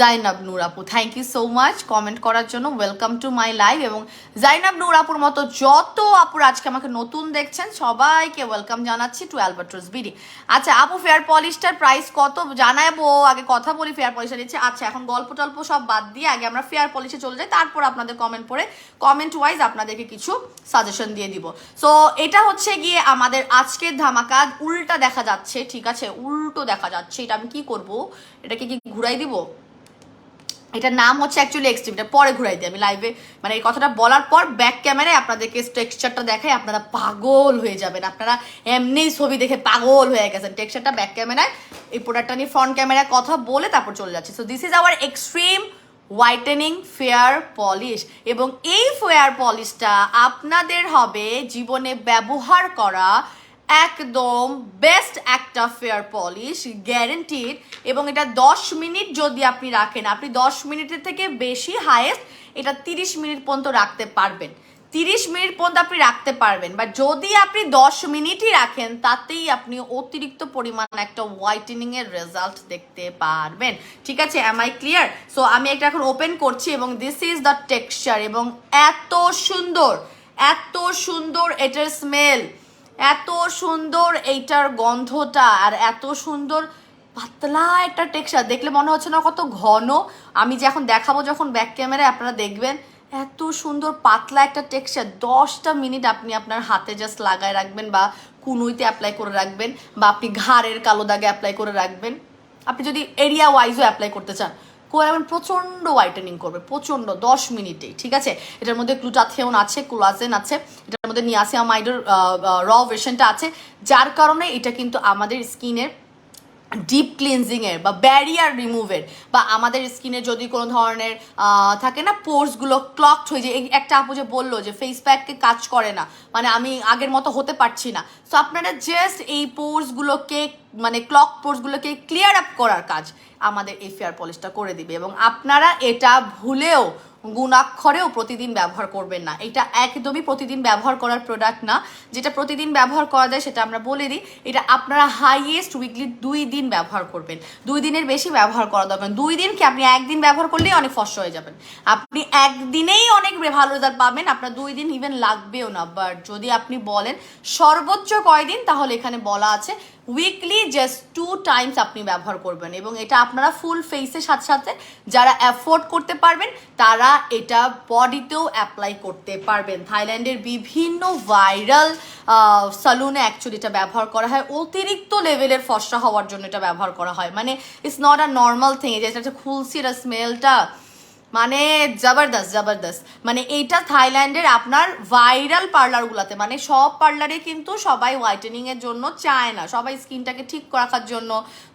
জাইনাব নূর আপু thank you so much comment করার জন্য, ওয়েলকাম টু মাই লাইভ। এবং জাইনাব নূর আপুর মতো যত আপুর আজকে আমাকে নতুন দেখছেন সবাইকে ওয়েলকাম জানাচ্ছি টু অ্যালবাট্রস বিডি। আচ্ছা আপু ফেয়ার পলিশটার প্রাইস কত জানাবো, আগে কথা বলি ফেয়ার পলিশটা নিচ্ছে। আচ্ছা এখন গল্প টল্প সব বাদ দিয়ে আগে আমরা ফেয়ার পলিশে চলে যাই, তারপর আপনাদের কমেন্ট পড়ে কমেন্ট ওয়াইজ আপনাদেরকে কিছু সাজেশন দিয়ে দিব। সো এটা হচ্ছে গিয়ে আমাদের আজকের ধামাকা, উল্টা দেখা যাচ্ছে। ঠিক আছে, উল্টো দেখা যাচ্ছে, এটা আমি কি করব, এটাকে কি ঘুরাই দিব? এটার নাম হচ্ছে অ্যাকচুয়ালি এক্সট্রিম, এটা পরে ঘুরাই দিই আমি লাইভে, মানে এই কথাটা বলার পর ব্যাক ক্যামেরায় আপনাদেরকে টেক্সচারটা দেখাই, আপনারা পাগল হয়ে যাবেন, আপনারা এমনিই ছবি দেখে পাগল হয়ে গেছেন। টেক্সচারটা ব্যাক ক্যামেরায়, এই প্রোডাক্টটা নিয়ে ফ্রন্ট ক্যামেরায় কথা বলে তারপর চলে যাচ্ছে। So this is our extreme whitening fair polish, এবং এই ফেয়ার পলিশটা আপনাদের হবে জীবনে ব্যবহার করা একদম বেস্ট একটা ফেয়ার পলিশ, গ্যারেন্টিড। এবং এটা 10 মিনিট যদি আপনি রাখেন, আপনি 10 মিনিটের থেকে বেশি হাইয়েস্ট এটা 30 মিনিট পর্যন্ত রাখতে পারবেন, 30 মিনিট পর্যন্ত আপনি রাখতে পারবেন। বা যদি আপনি 10 মিনিটই রাখেন তাতেই আপনি অতিরিক্ত পরিমাণ একটা হোয়াইটেনিং এর রেজাল্ট দেখতে পারবেন। ঠিক আছে, এম আই ক্লিয়ার? সো আমি এটা এখন ওপেন করছি এবং দিস ইজ দ্য টেক্সচার, এবং এত সুন্দর, এত সুন্দর এটার স্মেল, এত সুন্দর এইটার গন্ধটা, আর এত সুন্দর পাতলা একটা টেক্সচার, দেখলে মনে হচ্ছে না কত ঘন। আমি যে এখন দেখাবো যখন ব্যাক ক্যামেরায় আপনারা দেখবেন এত সুন্দর পাতলা একটা টেক্সচার। 10টা মিনিট আপনি আপনার হাতে জাস্ট লাগায় রাখবেন, বা কুনুইতে অ্যাপ্লাই করে রাখবেন, বা আপনি ঘাড়ের কালো দাগে অ্যাপ্লাই করে রাখবেন, আপনি যদি এরিয়া ওয়াইজও অ্যাপ্লাই করতে চান কোলাজেন প্রচণ্ড হোয়াইটেনিং করবে, প্রচণ্ড 10 মিনিটেই, ঠিক আছে। এটার মধ্যে গ্লুটাথিওন আছে, কোলাজেন আছে, এটার মধ্যে নিয়াসিনামাইডের র ভার্সনটা আছে, যার কারণে এটা কিন্তু আমাদের স্কিনের ডিপ ক্লিনজিংয়ের বা ব্যারিয়ার রিমুভের বা আমাদের স্কিনে যদি কোনো ধরনের থাকে না পোর্সগুলো ক্লকড হয়ে যায়, একটা আপু যে বললো যে ফেস প্যাককে কাজ করে না, মানে আমি আগের মতো হতে পারছি না, সো আপনারা জাস্ট এই পোর্সগুলোকে মানে ক্লক পোর্সগুলোকে ক্লিয়ার আপ করার কাজ আমাদের এই ফেয়ার পলিশটা করে দিবে। এবং আপনারা এটা ভুলেও গুণাক্ষরেও প্রতিদিন ব্যবহার করবেন না, এটা একদমই প্রতিদিন ব্যবহার করার প্রোডাক্ট না। যেটা প্রতিদিন ব্যবহার করা যায় সেটা আমরা বলে দিই, এটা আপনারা হাইয়েস্ট উইকলি 2 দিন ব্যবহার করবেন, 2 দিনের বেশি ব্যবহার করা দরকার। 2 দিন কি, আপনি একদিন ব্যবহার করলেই অনেক ফর্সা হয়ে যাবেন, আপনি একদিনেই অনেক ভালো রেজাল্ট পাবেন, আপনার 2 দিন ইভেন লাগবেও না। বাট যদি আপনি বলেন সর্বোচ্চ কয়দিন, তাহলে এখানে বলা আছে উইকলি জাস্ট 2 টাইমস আপনি ব্যবহার করবেন। এবং এটা আপনারা ফুল ফেসের সাথে সাথে যারা অ্যাফোর্ড করতে পারবেন তারা এটা বডিতেও অ্যাপ্লাই করতে পারবেন। থাইল্যান্ডের বিভিন্ন ভাইরাল সালুনে অ্যাকচুয়ালি এটা ব্যবহার করা হয়, অতিরিক্ত লেভেলের ফর্সা হওয়ার জন্য এটা ব্যবহার করা হয়। মানে it's not a normal thing, যেটা খুলছি এটা স্মেলটা মানে জবরদস্ত। মানে এইটা থাইল্যান্ডের আপনার ভাইরাল পার্লারগুলোতে, মানে সব পার্লারে কিন্তু সবাই হোয়াইটেনিংয়ের জন্য চায় না, সবাই স্কিনটাকে ঠিক রাখার জন্য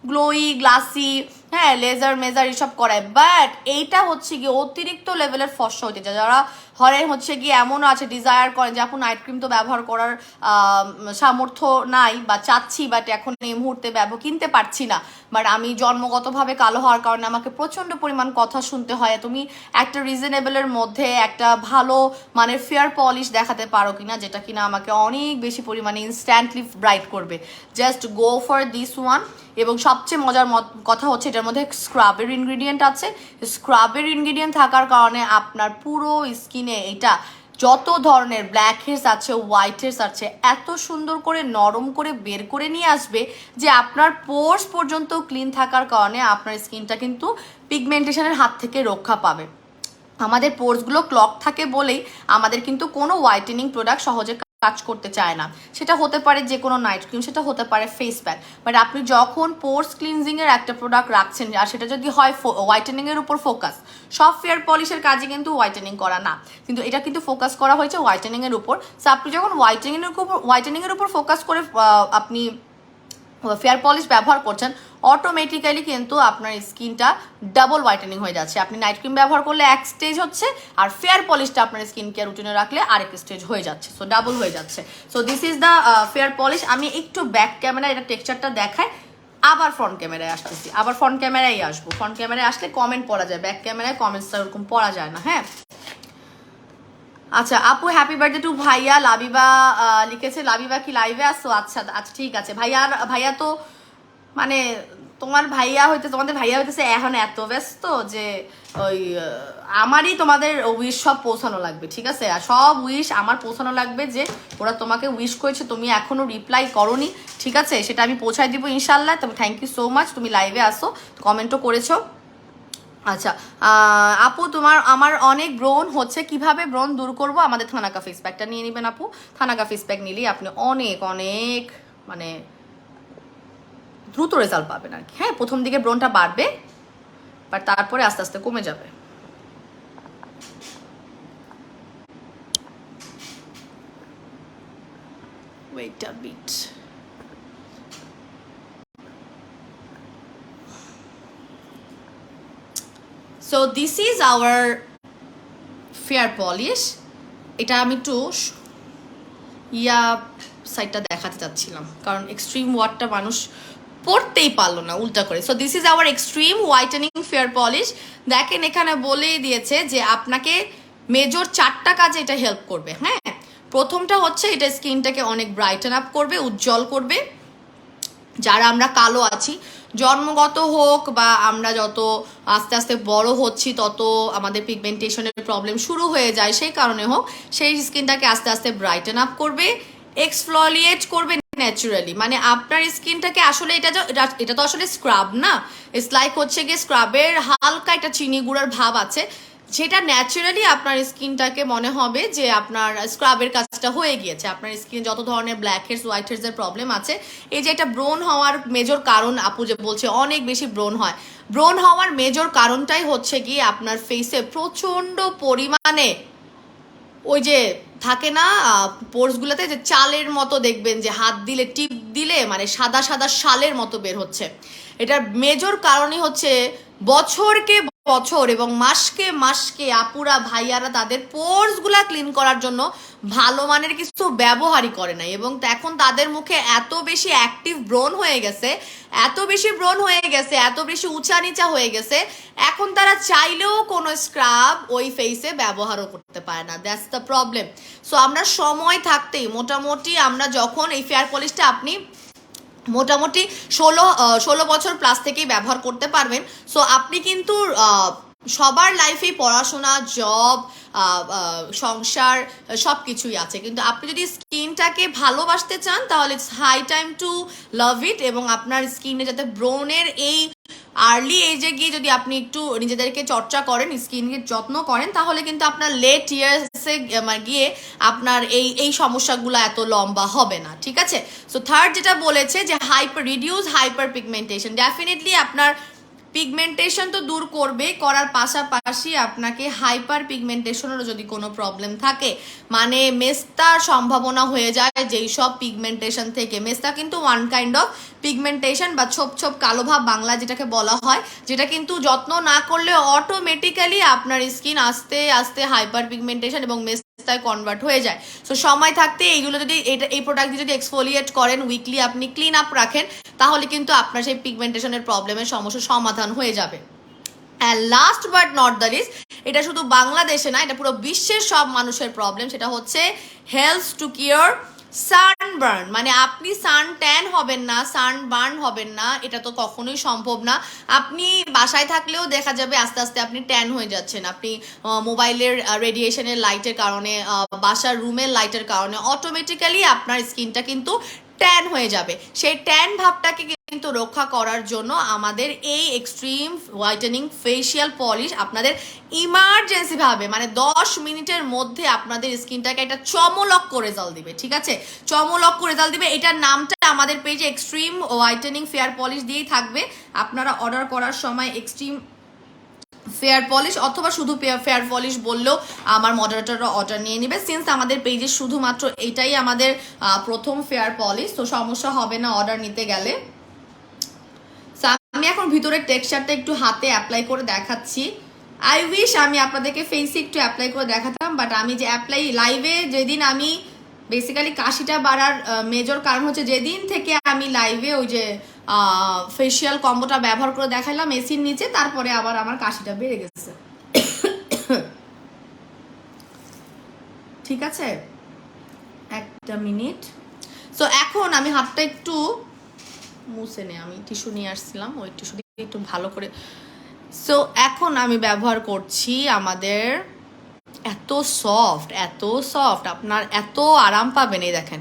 গ্লোই গ্লাসি, হ্যাঁ, লেজার মেজার এসব করায়। বাট এইটা হচ্ছে গিয়ে অতিরিক্ত লেভেলের ফর্সা হতে যায়, যারা হরে হচ্ছে গিয়ে এমনও আছে ডিজায়ার করেন যে আপু নাইট ক্রিম তো ব্যবহার করার সামর্থ্য নাই বা চাচ্ছি, বাট এখন এই মুহূর্তে কিনতে পারছি না, বাট আমি জন্মগতভাবে কালো হওয়ার কারণে আমাকে প্রচণ্ড পরিমাণ কথা শুনতে হয়, তুমি একটা রিজনেবলের মধ্যে একটা ভালো মানে ফেয়ার পলিশ দেখাতে পারো কিনা, যেটা কিনা আমাকে অনেক বেশি পরিমাণে ইনস্ট্যান্টলি ব্রাইট করবে। Just go for this one. এবং সবচেয়ে মজার কথা হচ্ছে এটার মধ্যে স্ক্রাবের ইনগ্রিডিয়েন্ট আছে। স্ক্রাবের ইনগ্রিডিয়েন্ট থাকার কারণে আপনার পুরো স্কিনে এটা যত ধরনের ব্ল্যাক হেডস আছে, হোয়াইট হেডস আছে, এত সুন্দর করে নরম করে বের করে নিয়ে আসবে যে আপনার পোর্স পর্যন্ত ক্লিন থাকার কারণে আপনার স্কিনটা কিন্তু পিগমেন্টেশনের হাত থেকে রক্ষা পাবে। আমাদের পোর্সগুলো ক্লক থাকে বলেই আমাদের কিন্তু কোনো হোয়াইটেনিং প্রোডাক্ট সহজে কাজ করতে চায় না। সেটা হতে পারে যে কোনো নাইট ক্রিম, সেটা হতে পারে ফেস প্যাক, বাট আপনি যখন পোর্স ক্লিনজিংয়ের একটা প্রোডাক্ট রাখছেন আর সেটা যদি হয় হোয়াইটেনিংয়ের উপর ফোকাস, সব ফেয়ার পলিশের কাজে কিন্তু হোয়াইটেনিং করা না, কিন্তু এটা কিন্তু ফোকাস করা হয়েছে হোয়াইটেনিংয়ের উপর। সো আপনি যখন হোয়াইটেনিংয়ের উপর ফোকাস করে আপনি ফেয়ার পলিশ ব্যবহার করছেন, অটোমেটিক্যালি কিন্তু আপনার স্কিনটা ডাবল হোয়াইটেনিং হয়ে যাচ্ছে। আপনি নাইট ক্রিম ব্যবহার করলে এক স্টেজ হচ্ছে, আর ফেয়ার পলিশটা আপনার স্কিন কেয়ার রুটিনে রাখলে আরেক স্টেজ হয়ে যাচ্ছে, সো ডাবল হয়ে যাচ্ছে। So this is the fair polish. আমি একটু ব্যাক ক্যামেরায় এটা টেক্সচারটা দেখাই, আবার ফ্রন্ট ক্যামেরায় আসতেছি, আবার ফ্রন্ট ক্যামেরায় আসবো। ফ্রন্ট ক্যামেরায় আসলে কমেন্ট পড়া যায়, ব্যাক ক্যামেরায় কমেন্টসটা ওরকম পড়া যায় না। হ্যাঁ, আচ্ছা আপু হ্যাপি বার্থডে টু ভাইয়া, লাবিবা লিখেছে। লাবিবা কি লাইভে আসছো? আচ্ছা আচ্ছা ঠিক আছে। ভাইয়া তো মানে তোমাদের ভাইয়া হইতেছে এখন এত ব্যস্ত যে ওই আমারই তোমাদের উইশ সব পৌঁছানো লাগবে, ঠিক আছে? আর সব উইশ আমার পৌঁছানো লাগবে, যে ওরা তোমাকে উইশ করেছে, তুমি এখনো রিপ্লাই করোনি, ঠিক আছে? সেটা আমি পৌঁছায় দিব ইনশাল্লাহ। তবে থ্যাংক ইউ সো মাচ, তুমি লাইভে আসো, কমেন্টও করেছো। আচ্ছা আপু আমার অনেক ব্রণ হচ্ছে, কিভাবে ব্রণ দূর করব? আমাদের থানাকা ফেস প্যাকটা নিয়ে নেবেন আপু। থানাকা ফেস প্যাক নিলেই আপনি অনেক অনেক মানে দ্রুত রেজাল্ট পাবেন আর কি। হ্যাঁ, প্রথম দিকে ব্রণটা বাড়বে, বাট তারপরে আস্তে আস্তে কমে যাবে। Wait a bit. So this is our fair polish. এটা আমি একটু সাইডটা দেখাতে চাচ্ছিলাম, কারণ এক্সট্রিম ওয়াটটা মানুষ পড়তেই পারলো না উল্টা করে। So this is our extreme whitening fair polish. দেখেন এখানে বলেই দিয়েছে যে আপনাকে মেজর 4টা কাজে এটা হেল্প করবে। হ্যাঁ, প্রথমটা হচ্ছে এটা স্কিনটাকে অনেক ব্রাইটেন আপ করবে, উজ্জ্বল করবে। যারা আমরা কালো আছি, জন্মগত হোক বা আমরা যত আস্তে আস্তে বড় হচ্ছি তত আমাদের পিগমেন্টেশনের প্রবলেম শুরু হয়ে যায়, সেই কারণে হোক, সেই স্কিনটাকে আস্তে আস্তে ব্রাইটেন আপ করবে, এক্সফ্লোলিয়েট করবে ন্যাচুরালি। মানে আপনার স্কিনটাকে আসলে এটা তো আসলে স্ক্রাব না, ইটস লাইক হচ্ছে গিয়ে স্ক্রাবের হালকা একটা চিনি গুঁড়ার ভাব আছে, যেটা ন্যাচারালি আপনার স্কিনটাকে মনে হবে যে আপনার স্ক্রাবের কাজটা হয়ে গিয়েছে। আপনার স্কিনে যত ধরনের ব্ল্যাক হেডস হোয়াইট হেডসের প্রবলেম আছে, এই যে একটা ব্রোন হওয়ার মেজর কারণ আপু যে বলছে অনেক বেশি ব্রোন হয়, ব্রোন হওয়ার মেজর কারণটাই হচ্ছে কি আপনার ফেসে প্রচণ্ড পরিমাণে ওই যে থাকে না পোর্সগুলোতে যে চালের মতো দেখবেন যে হাত দিলে টিপ দিলে মানে সাদা সাদা শালের মতো বের হচ্ছে। এটার মেজর কারণই হচ্ছে বছরকে বছর এবং মাসকে আপুরা ভাইয়ারা তাদের পোর্সগুলা ক্লিন করার জন্য ভালো মানের কিছু ব্যবহারই করে নাই, এবং এখন তাদের মুখে এত বেশি অ্যাক্টিভ ব্রণ হয়ে গেছে, এত বেশি ব্রণ হয়ে গেছে, এত বেশি উঁচা নিচা হয়ে গেছে, এখন তারা চাইলেও কোনো স্ক্রাব ওই ফেসে ব্যবহারও করতে পারে না। That's the problem. সো আমরা সময় থাকতেই মোটামুটি আমরা যখন এই ফেয়ার পলিশটা আপনি মোটামুটি 16 বছর প্লাস থেকেই ব্যবহার করতে পারবেন। সো আপনি কিন্তু সবার লাইফেই পড়াশোনা, জব, সংসার সব কিছুই আছে, কিন্তু আপনি যদি স্কিনটাকে ভালোবাসতে চান তাহলে ইটস হাই টাইম টু লাভ ইট। এবং আপনার স্কিনে যাতে ব্রনের এই আর্লি এজে গিয়ে যদি আপনি একটু নিজেদেরকে চর্চা করেন, স্কিনকে যত্ন করেন, তাহলে কিন্তু আপনার লেট ইয়ার্সে গিয়ে আপনার এই সমস্যাগুলো এত লম্বা হবে না। ঠিক আছে। সো থার্ড যেটা বলেছে যে রিডিউস হাইপার পিগমেন্টেশন, ডেফিনেটলি আপনার পিগমেন্টেশন তো দূর করবে, করার পাশাপাশি আপনাকে হাইপার পিগমেন্টেশনেরও যদি কোনো প্রবলেম থাকে, মানে মেস্তার সম্ভাবনা হয়ে যায় যেই সব পিগমেন্টেশন থেকে। মেস্তা কিন্তু ওয়ান কাইন্ড অফ পিগমেন্টেশন বা ছোপ ছোপ কালো ভাব বাংলা যেটাকে বলা হয়, যেটা কিন্তু যত্ন না করলে অটোমেটিক্যালি আপনার স্কিন আস্তে আস্তে হাইপার পিগমেন্টেশন এবং মেস্তায় কনভার্ট হয়ে যায়। সো সময় থাকতে এইগুলো যদি এই প্রোডাক্ট দিয়ে যদি এক্সফোলিয়েট করেন, উইকলি আপনি ক্লিন আপ রাখেন, তাহলে কিন্তু আপনার সেই পিগমেন্টেশনের প্রবলেমের সমস্যার সমাধান হয়ে যাবে। And last but not the least, এটা শুধু বাংলাদেশে না, এটা পুরো বিশ্বের সব মানুষের প্রবলেম, সেটা হচ্ছে হেল্প টু কিওর সানবার্ন। মানে আপনি সান ট্যান হবেন না, সানবার্ন হবেন না, এটা তো কখনোই সম্ভব না। আপনি বাসায় থাকলেও দেখা যাবে আস্তে আস্তে আপনি ট্যান হয়ে যাচ্ছেন। আপনি মোবাইলের রেডিয়েশনের লাইটের কারণে, বাসার রুমের লাইটের কারণে অটোমেটিক্যালি আপনার স্কিনটা কিন্তু ট্যান হয়ে যাবে। সেই ট্যান ভাবটাকে কিন্তু রক্ষা করার জন্য আমাদের এই এক্সট্রিম হোয়াইটেনিং ফেসিয়াল পলিশ আপনাদের ইমার্জেন্সি ভাবে মানে 10 মিনিটের মধ্যে আপনাদের স্কিনটাকে একটা চমলক্ষ রেজাল্ট দিবে। ঠিক আছে, চমলক্ষ রেজাল্ট দিবে। এটার নামটা আমাদের পেজে এক্সট্রিম হোয়াইটেনিং ফেয়ার পলিশ দিয়েই থাকবে। আপনারা অর্ডার করার সময় এক্সট্রিম ফেয়ার পলিশ অথবা শুধু ফেয়ার পলিশ বললেও আমার মডারেটররা অর্ডার নিয়ে নেবে, সিন্স আমাদের পেজে শুধুমাত্র এটাই আমাদের প্রথম ফেয়ার পলিশ, তো সমস্যা হবে না অর্ডার নিতে গেলে। আমি এখন ভিতরের টেক্সচারটা একটু হাতে অ্যাপ্লাই করে দেখাচ্ছি। আই উইশ আমি আপনাদেরকে ফেসে একটু অ্যাপ্লাই করে দেখাতাম, বাট আমি যে অ্যাপ্লাই লাইভে যেদিন আমি বেসিক্যালি কাশিটা বাড়ার মেজর কারণ হচ্ছে যেদিন থেকে আমি লাইভে ওই যে ফেসিয়াল কম্বোটা ব্যবহার করে দেখালাম এসির নিচে, তারপরে আবার আমার কাশিটা বেড়ে গেছে। ঠিক আছে, একটা মিনিট। সো এখন আমি হাতটা একটু মুছে নে, আমি টিস্যু নিয়ে আসছিলাম, ওই টিস্যু দিয়ে একটু ভালো করে। সো এখন আমি ব্যবহার করছি আমাদের এত সফট, আপনার এত আরাম পাবেন, এই দেখেন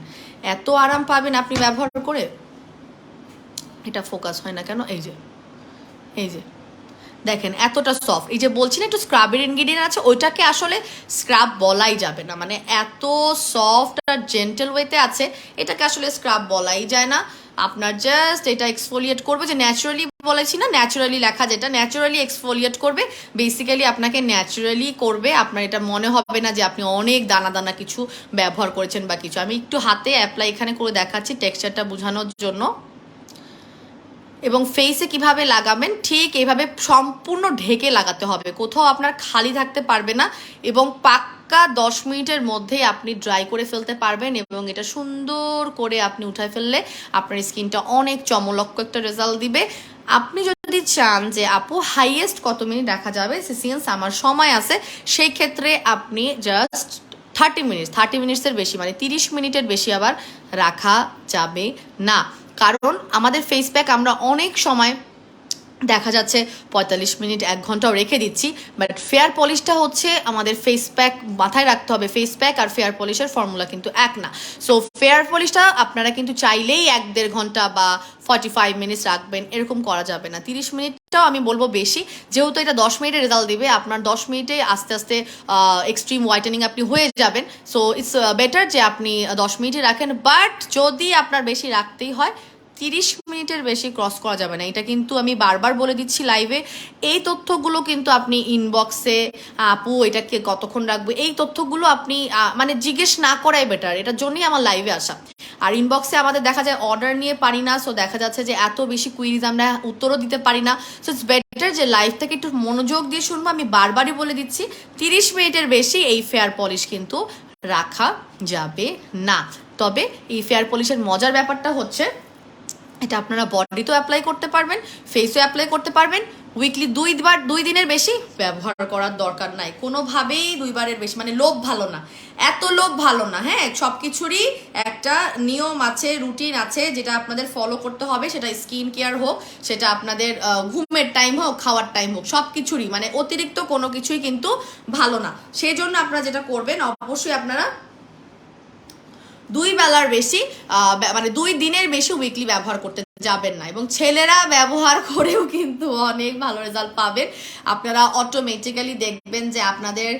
এত আরাম পাবেন আপনি ব্যবহার করে। এটা ফোকাস হয় না কেন, এই যে দেখেন এতটা সফট। এই যে বলছি না একটু স্ক্রাবের ইনগ্রিডিয়েন্ট আছে, ওইটাকে আসলে স্ক্রাব বলাই যাবে না, মানে এত সফট আর জেন্টেল ওয়েতে আছে, এটাকে আসলে স্ক্রাব বলাই যায় না। আপনার জাস্ট এটা এক্সফোলিয়েট করবে, যে ন্যাচারালি বলেছি না, ন্যাচারালি লেখা যেটা, ন্যাচারালি এক্সফোলিয়েট করবে, বেসিক্যালি আপনাকে ন্যাচারালি করবে। আপনার এটা মনে হবে না যে আপনি অনেক দানা দানা কিছু ব্যবহার করেছেন বা কিছু। আমি একটু হাতে অ্যাপ্লাই এখানে করে দেখাচ্ছি টেক্সচারটা বোঝানোর জন্য। এবং ফেসে কিভাবে লাগাবেন, ঠিক এইভাবে সম্পূর্ণ ঢেকে লাগাতে হবে, কোথাও আপনার খালি থাকতে পারবে না, এবং পাক্কা 10 মিনিটের মধ্যেই আপনি ড্রাই করে ফেলতে পারবেন। এবং এটা সুন্দর করে আপনি উঠায় ফেললে আপনার স্কিনটা অনেক চমলক্ষ একটা রেজাল্ট দিবে। আপনি যদি চান যে আপু হাইয়েস্ট কত মিনিট রাখা যাবে, সিন্স আমার সময় আছে, সেই ক্ষেত্রে আপনি জাস্ট 30 মিনিটসের বেশি মানে 30 মিনিটের বেশি আবার রাখা যাবে না, কারণ আমাদের ফেস প্যাক আমরা অনেক সময় দেখা যাচ্ছে 45 মিনিট 1 ঘন্টাও রেখে দিচ্ছি। বাট ফেয়ার পলিশটা হচ্ছে আমাদের ফেস প্যাক মাথায় রাখতে হবে, ফেস প্যাক আর ফেয়ার পলিশের ফর্মুলা কিন্তু এক না। সো ফেয়ার পলিশটা আপনারা কিন্তু চাইলেই 1-1.5 ঘন্টা বা 45 মিনিটস রাখবেন, এরকম করা যাবে না। 30 মিনিটটাও আমি বলবো বেশি, যেহেতু এটা 10 মিনিটে রেজাল্ট দিবে, আপনার 10 মিনিটে আস্তে আস্তে এক্সট্রিম হোয়াইটেনিং আপনি হয়ে যাবেন। সো ইটস বেটার যে আপনি 10 মিনিটে রাখেন। বাট যদি আপনার বেশি রাখতেই হয়, 30 মিনিটের বেশি ক্রস করা যাবে না। এটা কিন্তু আমি বারবার বলে দিচ্ছি লাইভে। এই তথ্যগুলো কিন্তু আপনি ইনবক্সে, আপু এটাকে কতক্ষণ রাখবো, এই তথ্যগুলো আপনি মানে জিজ্ঞেস না করাই বেটার। এটার জন্যই আমার লাইভে আসা। আর ইনবক্সে আমাদের দেখা যায় অর্ডার নিয়ে পারি না, সো দেখা যাচ্ছে যে এত বেশি কুইরিজ আমরা উত্তরও দিতে পারি না। সো ইটস বেটার যে লাইভ থেকে একটু মনোযোগ দিয়ে শুনবো। আমি বারবারই বলে দিচ্ছি 30 মিনিটের বেশি এই ফেয়ার পলিশ কিন্তু রাখা যাবে না। তবে এই ফেয়ার পলিশের মজার ব্যাপারটা হচ্ছে এটা আপনারা বডিতেও অ্যাপ্লাই করতে পারবেন, ফেসও অ্যাপ্লাই করতে পারবেন। উইকলি 2 দিনের বেশি ব্যবহার করার দরকার নাই কোনোভাবেই। 2 বারের বেশি মানে লোভ ভালো না, এত লোভ ভালো না। হ্যাঁ, সব কিছুরই একটা নিয়ম আছে, রুটিন আছে, যেটা আপনাদের ফলো করতে হবে। সেটা স্কিন কেয়ার হোক, সেটা আপনাদের ঘুমের টাইম হোক, খাওয়ার টাইম হোক, সব কিছুরই মানে অতিরিক্ত কোনো কিছুই কিন্তু ভালো না। সেই জন্য আপনারা যেটা করবেন, অবশ্যই আপনারা 2 বেলার বেশি মানে 2 দিনের বেশি উইকলি ব্যবহার করতে যাবেন না। এবং ছেলেরা ব্যবহার করেও কিন্তু অনেক ভালো রেজাল্ট পাবেন। আপনারা অটোমেটিক্যালি দেখবেন যে আপনাদের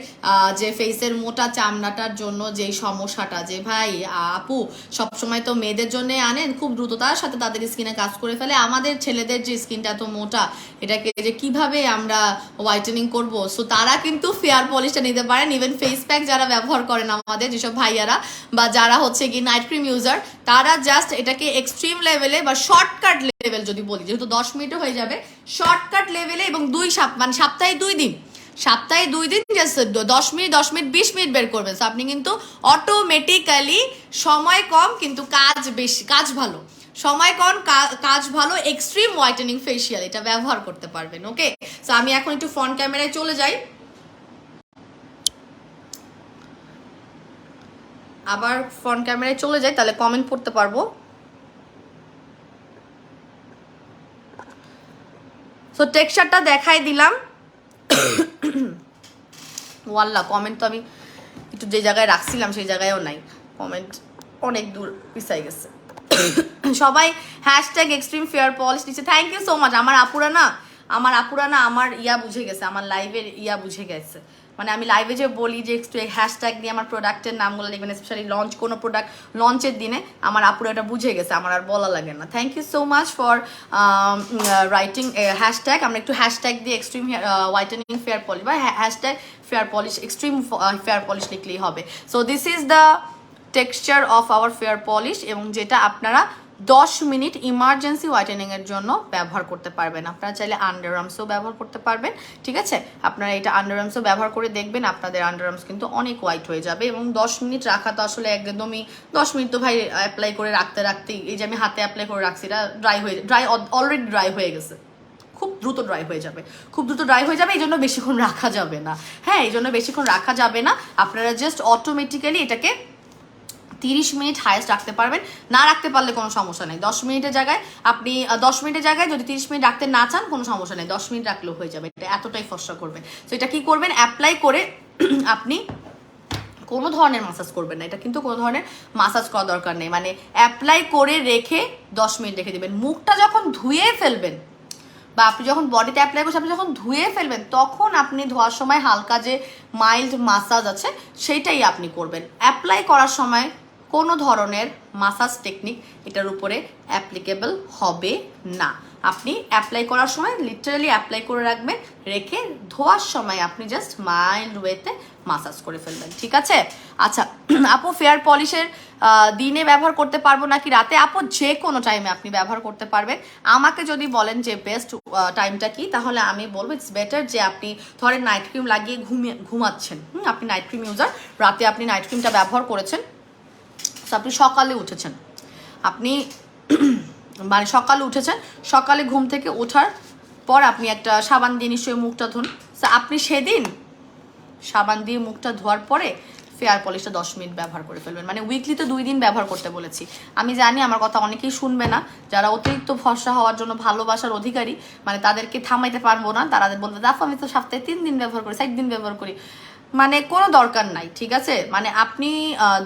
যে ফেসের মোটা চামড়াটার জন্য যেই সমস্যাটা, যে ভাই আপু সবসময় তো মেয়েদের জন্য আনেন, খুব দ্রুততার সাথে তাদের স্কিনে কাজ করে ফেলে, আমাদের ছেলেদের যে স্কিনটা এত মোটা, এটাকে যে কিভাবে আমরা হোয়াইটেনিং করব। সো তারা কিন্তু ফেয়ার পলিশটা নিতে পারেন। ইভেন ফেস প্যাক যারা ব্যবহার করেন আমাদের যেসব ভাইয়ারা, বা যারা হচ্ছে কি নাইট ক্রিম ইউজার, তারা জাস্ট এটাকে এক্সট্রিম লেভেলে বা শর্টকাট লেভেল যদি বলি, যেহেতু 10 মিনিটও হয়ে যাবে, শর্টকাট লেভেলে এবং মানে সপ্তাহে 2 দিন, সপ্তাহে 2 দিন জাস্ট 10 মিনিট 20 মিনিট বের করবেন। তো আপনি কিন্তু অটোমেটিক্যালি সময় কম কিন্তু কাজ বেশি, কাজ ভালো, সময় কম কাজ ভালো, এক্সট্রিম হোয়াইটেনিং ফেসিয়াল এটা ব্যবহার করতে পারবেন। ওকে, তো আমি এখন একটু ফ্রন্ট ক্যামেরায় চলে যাই, আবার ফ্রন্ট ক্যামেরায় চলে যাই, তাহলে কমেন্ট পড়তে পারবো। সো টেক্সচারটা দেখাই দিলাম। ওয়াল্লা, কমেন্ট তো আমি একটু যে জায়গায় রাখছিলাম সেই জায়গায়ও নাই, কমেন্ট অনেক দূর পিছাই গেছে। সবাই হ্যাশট্যাগ এক্সট্রিম ফেয়ার পলিশ দিচ্ছে, থ্যাংক ইউ সো মাচ। আমার আপুরা না আমার ইয়া বুঝে গেছে, আমার লাইভের ইয়া বুঝে গেছে। মানে আমি লাইভে যে বলি যে একটু হ্যাশট্যাগ দিয়ে আমার প্রোডাক্টের নামগুলো লিখবেন, স্পেশালি কোনো প্রোডাক্ট লঞ্চের দিনে, আমার আপুরা এটা বুঝে গেছে, আমার আর বলা লাগে না। Thank you so much for writing hashtag. আমরা একটু হ্যাশট্যাগ দিয়ে এক্সট্রিম হোয়াইটেনিং ফেয়ার পলিশ বা hashtag fair polish, extreme fair polish লিখলেই হবে। So this is the texture of our fair polish, এবং যেটা আপনারা 10 মিনিট ইমার্জেন্সি হোয়াইটেনিংয়ের জন্য ব্যবহার করতে পারবেন। আপনারা চাইলে আন্ডার আর্মসও ব্যবহার করতে পারবেন, ঠিক আছে? আপনারা এটা আন্ডার আর্মসও ব্যবহার করে দেখবেন, আপনাদের আন্ডার আর্মস কিন্তু অনেক হোয়াইট হয়ে যাবে। এবং 10 মিনিট রাখা তো আসলে একদমই, 10 মিনিট তো ভাই অ্যাপ্লাই করে রাখতেই, এই যে আমি হাতে অ্যাপ্লাই করে রাখছি, এটা অলরেডি ড্রাই হয়ে গেছে, খুব দ্রুত ড্রাই হয়ে যাবে, খুব দ্রুত ড্রাই হয়ে যাবে। এই জন্য বেশিক্ষণ রাখা যাবে না। হ্যাঁ, এই জন্য বেশিক্ষণ রাখা যাবে না। আপনারা জাস্ট অটোমেটিক্যালি এটাকে 30 মিনিট হাইয়েস্ট রাখতে পারবেন। না রাখতে পারলে কোনো সমস্যা নেই, 10 মিনিটের জায়গায় আপনি 10 মিনিটের জায়গায় যদি 30 মিনিট রাখতে না চান, কোনো সমস্যা নেই, 10 মিনিট রাখলেও হয়ে যাবে। এটা এতটাই ফর্সা করবে। তো এটা কি করবেন, অ্যাপ্লাই করে আপনি কোনো ধরনের মাসাজ করবেন না, এটা কিন্তু কোনো ধরনের মাসাজ করা দরকার নেই। মানে অ্যাপ্লাই করে রেখে 10 মিনিট রেখে দেবেন। মুখটা যখন ধুয়ে ফেলবেন, বা আপনি যখন বডিতে অ্যাপ্লাই করছেন, আপনি যখন ধুয়ে ফেলবেন, তখন আপনি ধোয়ার সময় হালকা যে মাইল্ড মাসাজ আছে সেইটাই আপনি করবেন। অ্যাপ্লাই করার সময় কোনো ধরনের মাসাজ টেকনিক এটার উপরে অ্যাপ্লিকেবল হবে না। আপনি অ্যাপ্লাই করার সময় লিটারালি অ্যাপ্লাই করে রাখবেন, রেখে ধোয়ার সময় আপনি জাস্ট মাইল্ড ওয়েতে মাসাজ করে ফেলবেন, ঠিক আছে? আচ্ছা আপু, ফেয়ার পলিশের দিনে ব্যবহার করতে পারবো নাকি রাতে? আপু, যে কোনো টাইমে আপনি ব্যবহার করতে পারবেন। আমাকে যদি বলেন যে বেস্ট টাইমটা কি, তাহলে আমি বলবো ইটস বেটার যে আপনি ধরেন নাইট ক্রিম লাগিয়ে ঘুমাচ্ছেন, আপনি নাইট ক্রিম ইউজার, রাতে আপনি নাইট ক্রিমটা ব্যবহার করেছেন, আপনি সকালে উঠেছেন, আপনি মানে সকালে উঠেছেন, সকালে ঘুম থেকে ওঠার পর আপনি একটা সাবান দিয়ে নিশ্চয়ই মুখটা ধুন। আপনি সেদিন সাবান দিয়ে মুখটা ধোয়ার পরে ফেয়ার পলিশটা 10 মিনিট ব্যবহার করে ফেলবেন। মানে উইকলি তো 2 দিন ব্যবহার করতে বলেছি। আমি জানি আমার কথা অনেকেই শুনবে না, যারা অতিরিক্ত ফর্সা হওয়ার জন্য ভালোবাসার অধিকারী, মানে তাদেরকে থামাইতে পারবো না। তারা বলবে দেখো আমি তো সপ্তাহে 3 দিন ব্যবহার করি, 4 দিন ব্যবহার করি, মানে কোনো দরকার নাই, ঠিক আছে? মানে আপনি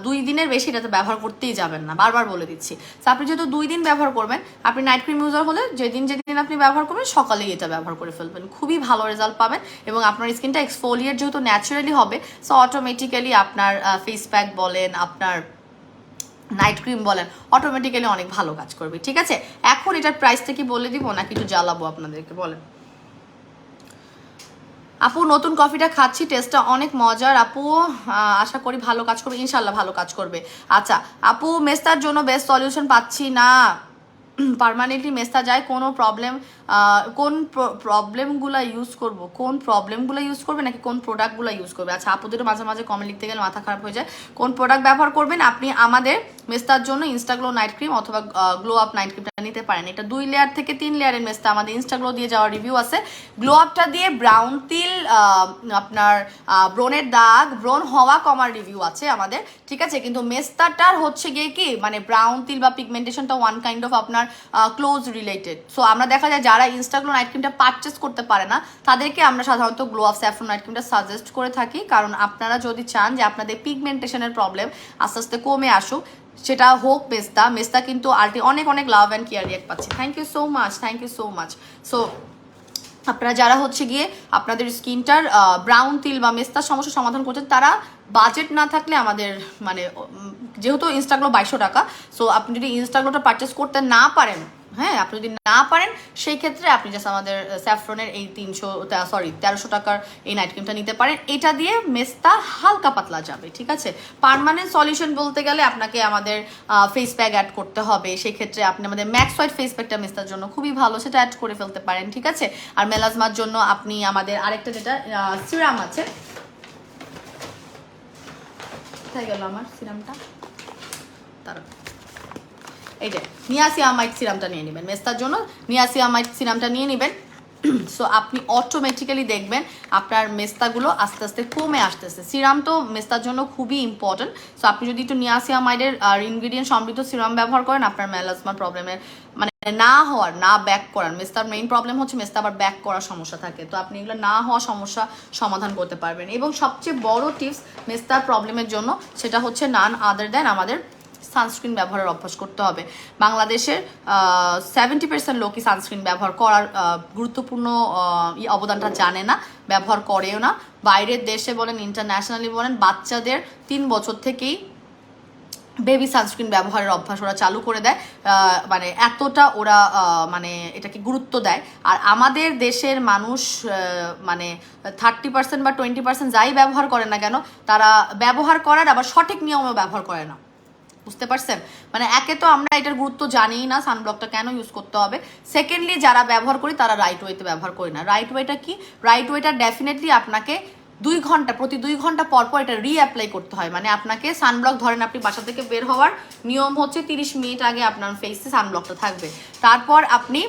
2 দিনের বেশি এটাতে ব্যবহার করতেই যাবেন না, বারবার বলে দিচ্ছি। তো আপনি যেহেতু 2 দিন ব্যবহার করবেন, আপনি নাইট ক্রিম ইউজার হলে যেদিন যেদিন আপনি ব্যবহার করবেন সকালেই এটা ব্যবহার করে ফেলবেন, খুবই ভালো রেজাল্ট পাবেন। এবং আপনার স্কিনটা এক্সফোলিয়েট যেহেতু ন্যাচারালি হবে, সো অটোমেটিক্যালি আপনার ফেস প্যাক বলেন, আপনার নাইট ক্রিম বলেন, অটোমেটিক্যালি অনেক ভালো কাজ করবে, ঠিক আছে? এখন এটার প্রাইসটা কি বলে দিব নাকি একটু জ্বালাবো আপনাদেরকে, বলেন? আপু নতুন কফিটা খাচ্ছি, টেস্টটা অনেক মজার আপু, আশা করি ভালো কাজ করবে, ইনশাল্লাহ ভালো কাজ করবে। আচ্ছা আপু, মেস্তার জন্য বেস্ট সলিউশন পাচ্ছি না, পার্মানেন্টলি মেস্তা যায়, কোনো প্রবলেম, কোন প্রবলেমগুলো ইউজ করব, কোন প্রবলেমগুলো ইউজ করবে নাকি কোন প্রোডাক্টগুলো ইউজ করবে? আচ্ছা আপুদের মাঝে মাঝে কমেন্ট লিখতে গেলে মাথা খারাপ হয়ে যায়। কোন প্রোডাক্ট ব্যবহার করবেন আপনি? আমাদের মেস্তার জন্য ইনস্টাগ্লো নাইট ক্রিম অথবা গ্লো আপ নাইট ক্রিমটা নিতে পারেন। এটা 2 লেয়ার থেকে 3 লেয়ারের মেস্তা, আমাদের ইনস্টাগ্লো দিয়ে যাওয়ার রিভিউ আছে। গ্লো আপটা দিয়ে ব্রাউন তিল, আপনার ব্রনের দাগ, ব্রন হওয়া কমার রিভিউ আছে আমাদের, ঠিক আছে? কিন্তু মেস্তাটার হচ্ছে গিয়ে কি, মানে ব্রাউন তিল বা পিগমেন্টেশনটা ওয়ান কাইন্ড অফ আপনার ক্লোজ রিলেটেড। সো আমরা দেখা যায় যারা ইনস্টাগ্লো নাইট ক্রিমটা পারচেস করতে পারে না, তাদেরকে আমরা সাধারণত গ্লো আপ স্যাফরন নাইট ক্রিমটা সাজেস্ট করে থাকি, কারণ আপনারা যদি চান যে আপনাদের পিগমেন্টেশনের প্রবলেম আস্তে আস্তে কমে আসুক, সেটা হোক মেস্তা কিন্তু অনেক অনেক লাভ অ্যান্ড কেয়ার রিয়াক্ট পাচ্ছি। Thank you so much, thank you so much. So আপনারা যারা হচ্ছে গিয়ে আপনাদের স্কিনটার ব্রাউন তিল বা মেস্তার সমস্যার সমাধান করছেন, তারা বাজেট না থাকলে আমাদের, মানে যেহেতু ইনস্টাগ্লো 2200 টাকা, সো আপনি যদি ইনস্টাগ্লোটা পারচেস করতে না পারেন, হ্যাঁ আপনি যদি না পারেন, সেই ক্ষেত্রে আপনি জাস্ট আমাদের স্যাফরনের এই 1300 টাকার এই নাইট ক্রিমটা নিতে পারেন। এটা দিয়ে মেস্তা হালকা পাতলা যাবে, ঠিক আছে? পার্মানেন্ট সলিউশন বলতে গেলে আপনাকে আমাদের ফেস প্যাক অ্যাড করতে হবে, সেই ক্ষেত্রে আপনি আমাদের ম্যাক্স হোয়াইট ফেস প্যাকটা মেস্তার জন্য খুবই ভালো, সেটা অ্যাড করে ফেলতে পারেন, ঠিক আছে? আর মেলাজমার জন্য আপনি আমাদের আরেকটা যেটা সিরাম আছে, কোথায় গেল আমার সিরামটা, তার এই যে নিয়াসিয়ামাইড সিরামটা নিয়ে নেবেন মেস্তার জন্য, নিয়াসিয়ামাইড সিরামটা নিয়ে নেবেন। সো আপনি অটোমেটিক্যালি দেখবেন আপনার মেস্তাগুলো আস্তে আস্তে কমে আসতেছে। সিরাম তো মেস্তার জন্য খুবই ইম্পর্টেন্ট। সো আপনি যদি একটু নিয়াসিয়ামাইডের ইনগ্রিডিয়েন্ট সমৃদ্ধ সিরাম ব্যবহার করেন, আপনার মেলাজমার প্রবলেমের মানে না ব্যাক করার, মেস্তার মেইন প্রবলেম হচ্ছে মেস্তা আবার ব্যাক করার সমস্যা থাকে, তো আপনি এগুলো না হওয়া সমস্যা সমাধান করতে পারবেন। এবং সবচেয়ে বড় টিপস মেস্তার প্রবলেমের জন্য, সেটা হচ্ছে নান আদার দেন আমাদের সানস্ক্রিন ব্যবহারের অভ্যাস করতে হবে। বাংলাদেশের 70% লোকই সানস্ক্রিন ব্যবহার করার গুরুত্বপূর্ণ অবদানটা জানে না, ব্যবহার করেও না। বাইরের দেশে বলেন, ইন্টারন্যাশনালি বলেন, বাচ্চাদের 3 বছর থেকেই বেবি সানস্ক্রিন ব্যবহারের অভ্যাস ওরা চালু করে দেয়, মানে এতটা ওরা মানে এটাকে গুরুত্ব দেয়। আর আমাদের দেশের মানুষ মানে 30% বা 20% যাই ব্যবহার করে না কেন, তারা ব্যবহার করার আবার সঠিক নিয়মে ব্যবহার করে না, বুঝতে পারছেন? মানে একে তো আমরা এটার গুরুত্ব জানিই না সানব্লকটা কেন ইউজ করতে হবে, সেকেন্ডলি যারা ব্যবহার করি তারা রাইট ওয়েতে ব্যবহার করি না। রাইট ওয়েটা কি? রাইট ওয়েটা ডেফিনেটলি আপনাকে প্রতি 2 ঘন্টা পর পর এটা রিঅ্যাপ্লাই করতে হয়। মানে আপনাকে সানব্লক, ধরেন আপনি বাসা থেকে বের হওয়ার নিয়ম হচ্ছে 30 মিনিট আগে আপনার ফেসে সানব্লকটা থাকবে, তারপর আপনি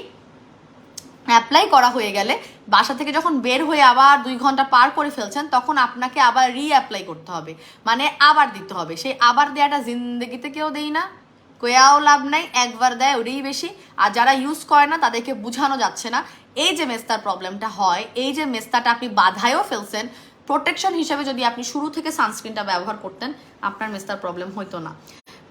অ্যাপ্লাই করা হয়ে গেলে বাসা থেকে যখন বের হয়ে আবার 2 ঘন্টা পার করে ফেলছেন, তখন আপনাকে আবার রিঅ্যাপ্লাই করতে হবে, মানে আবার দিতে হবে। সেই আবার দেওয়াটা জিন্দগিতে কেউ দেই না, কোয়াও লাভ নাই, একবার দেয় ওটাই বেশি। আর যারা ইউজ করে না তাদেরকে বোঝানো যাচ্ছে না এই যে মেস্তার প্রবলেমটা হয়, এই যে মেস্তাটা আপনি বাধায়ও ফেলছেন, প্রোটেকশন হিসেবে যদি আপনি শুরু থেকে সানস্ক্রিনটা ব্যবহার করতেন, আপনার মেস্তার প্রবলেম হইতো না।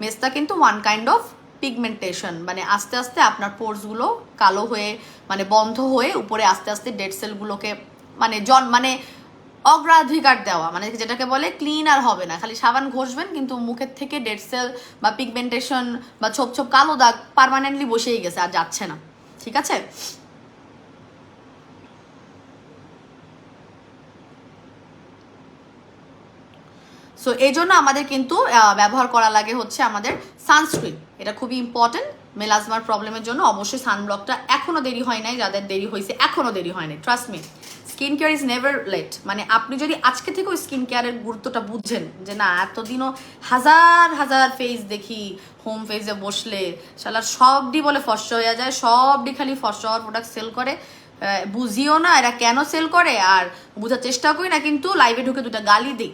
মেস্তা কিন্তু ওয়ান কাইন্ড অফ পিগমেন্টেশন, মানে আস্তে আস্তে আপনার পোর্সগুলো কালো হয়ে, মানে বন্ধ হয়ে, উপরে আস্তে আস্তে ডেড সেলগুলোকে মানে অগ্রাধিকার দেওয়া, মানে যেটাকে বলে ক্লিন আর হবে না, খালি সাবান ঘষবেন কিন্তু মুখের থেকে ডেড সেল বা পিগমেন্টেশন বা ছোপ ছোপ কালো দাগ পার্মানেন্টলি বসেই গেছে, আর যাচ্ছে না, ঠিক আছে? সো এই জন্য আমাদের কিন্তু ব্যবহার করা লাগে হচ্ছে আমাদের সানস্ক্রিন, এটা খুবই ইম্পর্টেন্ট মেলাজমার প্রবলেমের জন্য। অবশ্যই সানব্লকটা এখনো দেরি হয় নাই, যাদের দেরি হয়েছে এখনো দেরি হয় নাই, trust me, skin care is never late. মানে আপনি যদি আজকে থেকেও স্কিন কেয়ারের গুরুত্বটা বুঝছেন, যে না এতদিনও হাজার হাজার ফেস দেখি, হোম ফেসে বসলে শালা সবডি বলে ফর্সা হয়ে যায়, সবডি খালি ফর্সা হওয়ার প্রোডাক্ট সেল করে, বুঝিও না এরা কেন সেল করে, আর বোঝার চেষ্টা করি না, কিন্তু লাইভে ঢুকে 2টা গালি দিই,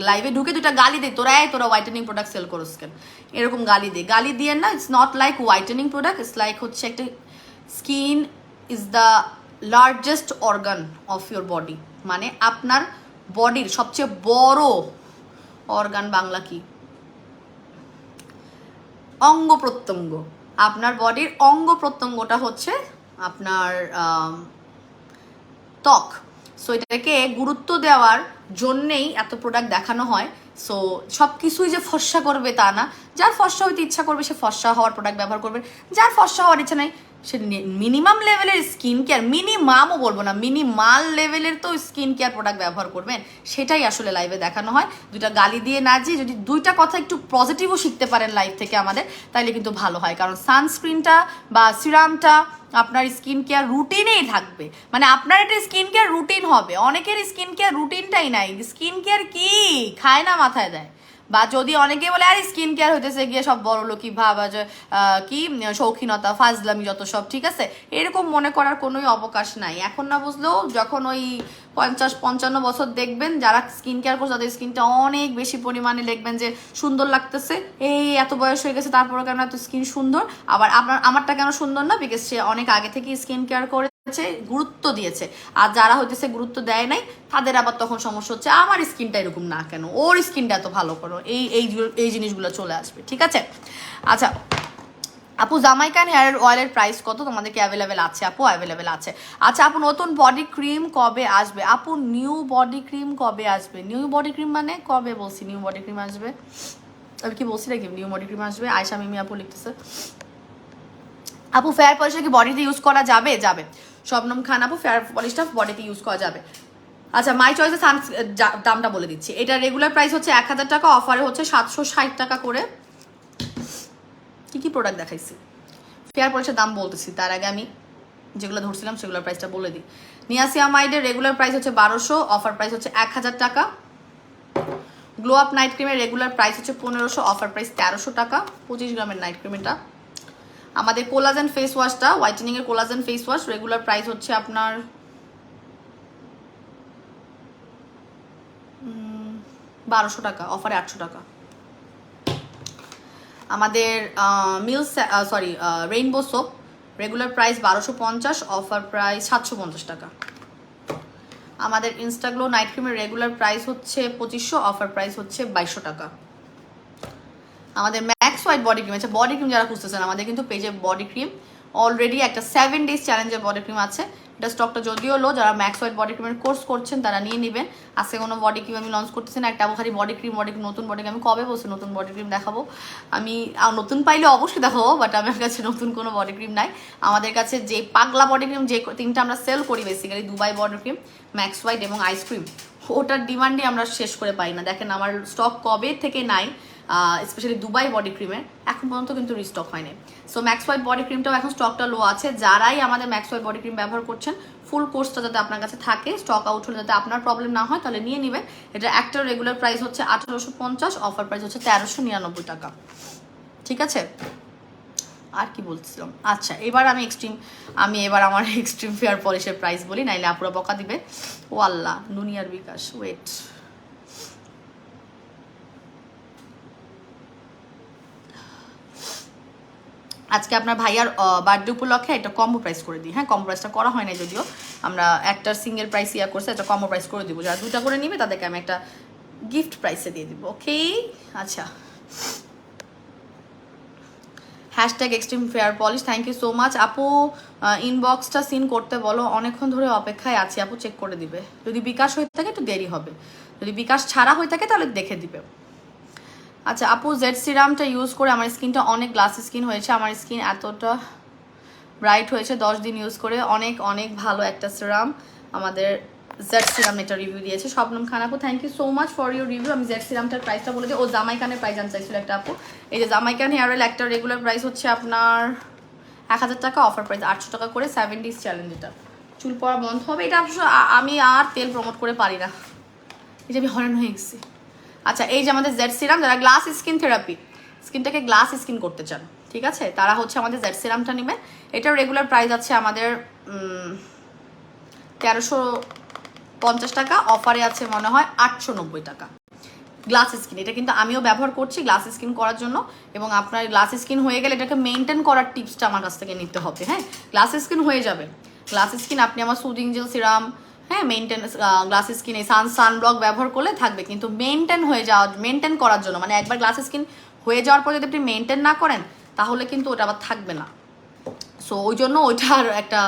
লাইভে ঢুকে দুটা গালি দে, তোরা হোয়াইটেনিং প্রোডাক্ট সেল করো কেন, এরকম গালি দিয়ে না। It's not like whitening product, it's like হচ্ছে একটা skin is the largest organ of your body, মানে আপনার বডির সবচেয়ে বড় অর্গান, বাংলা কি, অঙ্গ প্রত্যঙ্গ। আপনার বডির অঙ্গ প্রত্যঙ্গটা হচ্ছে আপনার ত্বক। সো এটাকে গুরুত্ব দেওয়ার জন্যেই এত প্রোডাক্ট দেখানো হয়। সো সব কিছুই যে ফর্সা করবে তা না, যার ফর্সা হইতে ইচ্ছা করবে সে ফর্সা হওয়ার প্রোডাক্ট ব্যবহার করবে, যার ফর্সা হওয়ার ইচ্ছা নাই সে মিনিমাম লেভেলের স্কিন কেয়ার, মিনিমামও বলবো না, মিনিমাল লেভেলের তো স্কিন কেয়ার প্রোডাক্ট ব্যবহার করবেন, সেটাই আসলে লাইভে দেখানো হয়। দুইটা গালি দিয়ে না, যে যদি দুইটা কথা একটু পজিটিভও শিখতে পারেন লাইভ থেকে আমাদের, তাইলে কিন্তু ভালো হয়। কারণ সানস্ক্রিনটা বা সিরামটা আপনার স্কিন কেয়ার রুটিনেই থাকবে, মানে আপনার একটা স্কিন কেয়ার রুটিন হবে। অনেকের স্কিন কেয়ার রুটিনটাই নাই, স্কিন কেয়ার কি খায় না মাথায় দেয়। বা যদি অনেকে বলে আর স্কিন কেয়ার হইতেছে গিয়ে সব বড় লোকই ভাবা, যে কি শৌখিনতা ফাজলামি যত সব, ঠিক আছে, এরকম মনে করার কোনোই অবকাশ নাই। এখন না বুঝলেও যখন ওই 50-55 বছর দেখবেন যারা স্কিন কেয়ার করছে তাদের স্কিনটা অনেক বেশি পরিমাণে দেখবেন যে সুন্দর লাগতেছে, এই এত বয়স হয়ে গেছে তারপরে কেন এত স্কিন সুন্দর, আবার আমারটা কেন সুন্দর না, বিকজ সে অনেক আগে থেকে স্কিন কেয়ার করে গুরুত্ব দিয়েছে। আর যারা হইতেছে গুরুত্ব দেয় নাই তাদের আবার তখন সমস্যা হচ্ছে আমার স্কিনটা এরকম না কেন, ওর স্কিনটা এত ভালো করো, এই জিনিসগুলো চলে আসবে, ঠিক আছে। আচ্ছা আপু, জামাইকান হেয়ার অয়েলের প্রাইস কত? তোমাদেরকে অ্যাভেলেবেল আছে আপু, অ্যাভেলেবেল আছে। আচ্ছা আপু, নতুন বডি ক্রিম কবে আসবে? আপু নিউ বডি ক্রিম কবে আসবে? নিউ বডি ক্রিম মানে কবে বলছি নিউ বডি ক্রিম আসবে? আমি কি বলছি নাকি নিউ বডি ক্রিম আসবে? আয়শা মিমি আপু লিখতেছে। আপু ফেয়ার পলিশটা কি বডিতে ইউজ করা যাবে? যাবে। শবনম খান আপু, ফেয়ার পলিশটা বডিতে ইউজ করা যাবে। আচ্ছা মাই চয়েসে দামটা বলে দিচ্ছি। এটা রেগুলার প্রাইস হচ্ছে 1000 টাকা, অফারে হচ্ছে 760 টাকা করে। কি প্রোডাক্ট দেখাইছি, ফেয়ার পলিশের দাম বলতেছি, তার আগে আমি যেগুলো ধরছিলাম সেগুলোর প্রাইসটা বলে দিই। নিয়াসিয়ামাইডের রেগুলার প্রাইস হচ্ছে 1200, অফার প্রাইস হচ্ছে 1000 টাকা। গ্লো আপ নাইট ক্রিমের রেগুলার প্রাইস হচ্ছে 1500, অফার প্রাইস 1300 টাকা। 25 গ্রামের নাইট ক্রিম এটা। আমাদের কোলাজেন ফেস ওয়াশটা, হোয়াইটেনিং এর collagen face wash, regular price হচ্ছে আপনার 1200 টাকা, অফারে 800 টাকা। আমাদের rainbow soap regular price 1250, offer price 750 টাকা। আমাদের ইনস্টাগ্লো নাইট ক্রিমের রেগুলার প্রাইস হচ্ছে 2500, অফার প্রাইস হচ্ছে 2200 টাকা। আমাদের ম্যাক্স হোয়াইট বডি ক্রিম আছে, বডি ক্রিম যারা খুঁজতেছেন আমাদের কিন্তু পেজে বডি ক্রিম অলরেডি একটা 7 days চ্যালেঞ্জের বডি ক্রিম আছে। এটা স্টকটা যদিও লো, যারা ম্যাক্স হোয়াইট বডি ক্রিমের কোর্স করছেন তারা নিয়ে নেবেন। আজকে কোনো বডি ক্রিম আমি লঞ্চ করতেছি না, একটা খালি বডি ক্রিম নতুন বডি ক্রিম। আমি কবে বলছি নতুন বডি ক্রিম দেখাবো, আমি নতুন পাইলে অবশ্যই দেখাবো, বাট আমার কাছে নতুন কোনো বডি ক্রিম নাই। আমাদের কাছে যে পাগলা বডি ক্রিম যে তিনটা আমরা সেল করি basically, Dubai body cream, max white এবং আইসক্রিম, ওটার ডিমান্ডই আমরা শেষ করে পাই না। দেখেন আমার স্টক কবে থেকে নাই, স্পেশালি দুবাই বডি ক্রিমের এখন পর্যন্ত কিন্তু রিস্টক হয়নি। সো ম্যাক্স হোয়াইট বডি ক্রিমটাও এখন স্টকটা লো আছে। যারাই আমাদের ম্যাক্স হোয়াইট বডি ক্রিম ব্যবহার করছেন, ফুল কোর্সটা যাতে আপনার কাছে থাকে, স্টক আউট হলে যাতে আপনার প্রবলেম না হয়, তাহলে নিয়ে নেবেন। এটা একটা রেগুলার প্রাইস হচ্ছে 1850, অফার প্রাইস হচ্ছে 1399 টাকা, ঠিক আছে। আর কি বলছিলাম, আচ্ছা এবার আমার এক্সট্রিম ফেয়ার পলিশের প্রাইস বলি, নাইলে আপুরা বকা দিবে। ও আল্লাহ, দুনিয়ার বিকাশ, ওয়েট, আজকে আপনার ভাইয়ার বার্থডে উপলক্ষে একটা কম্বো প্রাইস করে দিই। হ্যাঁ, কম্বো প্রাইসটা করা হয় না যদিও, আমরা একটা সিঙ্গেল প্রাইস করছে, একটা কম্বো প্রাইস করে দিব। যারা দুটা করে নিবে তাদেরকে আমি একটা গিফট প্রাইসে দিয়ে দিব, ওকে। আচ্ছা, hashtag extreme fair polish, thank you so much আপু। ইনবক্সটা সিন করতে বলো, অনেকক্ষণ ধরে অপেক্ষায় আছি আপু, চেক করে দিবে। যদি বিকাশ হয়ে থাকে একটু দেরি হবে, যদি বিকাশ ছাড়া হয়ে থাকে তাহলে দেখে দিবে। আচ্ছা আপু, জেড সিরামটা ইউজ করে আমার স্কিনটা অনেক গ্লাসি স্কিন হয়েছে, আমার স্কিন এতটা ব্রাইট হয়েছে 10 দিন ইউজ করে, অনেক অনেক ভালো একটা সিরাম। আমাদের জেড সিরাম একটা রিভিউ দিয়েছে শবনম খান আপু, thank you so much for your review. আমি জেড সিরামটার প্রাইসটা বলে দিই। ও জামাইকানের প্রাইস জানতে চাইছিল একটা আপু। এই যে জামাইকান হেয়ার অয়েল একটা রেগুলার প্রাইস হচ্ছে আপনার 1000 টাকা, অফার প্রাইস 800 টাকা করে। 7 days চ্যালেঞ্জ, এটা চুল পড়া বন্ধ হবে। এটা অবশ্য আমি আর তেল প্রমোট করে পারি না, এটা আমি হরেন হয়ে গেছি। আচ্ছা, এই যে আমাদের জেড সিরাম, যারা গ্লাস স্কিন থেরাপি, স্কিনটাকে গ্লাস স্কিন করতে চান, ঠিক আছে, তারা হচ্ছে আমাদের জেড সিরামটা নেবেন। এটার রেগুলার প্রাইস আছে আমাদের 1350 টাকা, অফারে আছে মনে হয় 890 টাকা। গ্লাস স্কিন, এটা কিন্তু আমিও ব্যবহার করছি গ্লাস স্কিন করার জন্য, এবং আপনার গ্লাস স্কিন হয়ে গেলে এটাকে মেনটেন করার টিপসটা আমার কাছ থেকে নিতে হবে। হ্যাঁ, গ্লাস স্কিন হয়ে যাবে, গ্লাস স্কিন আপনি আমার সুদিং জেল সিরাম, হ্যাঁ মেনটেন গ্লাস স্কিন এই সানব্লক ব্যবহার করলে থাকবে, কিন্তু মেনটেন করার জন্য, মানে একবার গ্লাস স্কিন হয়ে যাওয়ার পর যদি আপনি মেনটেন না করেন তাহলে কিন্তু ওটা আবার থাকবে না। সো ওই জন্য ওইটার একটা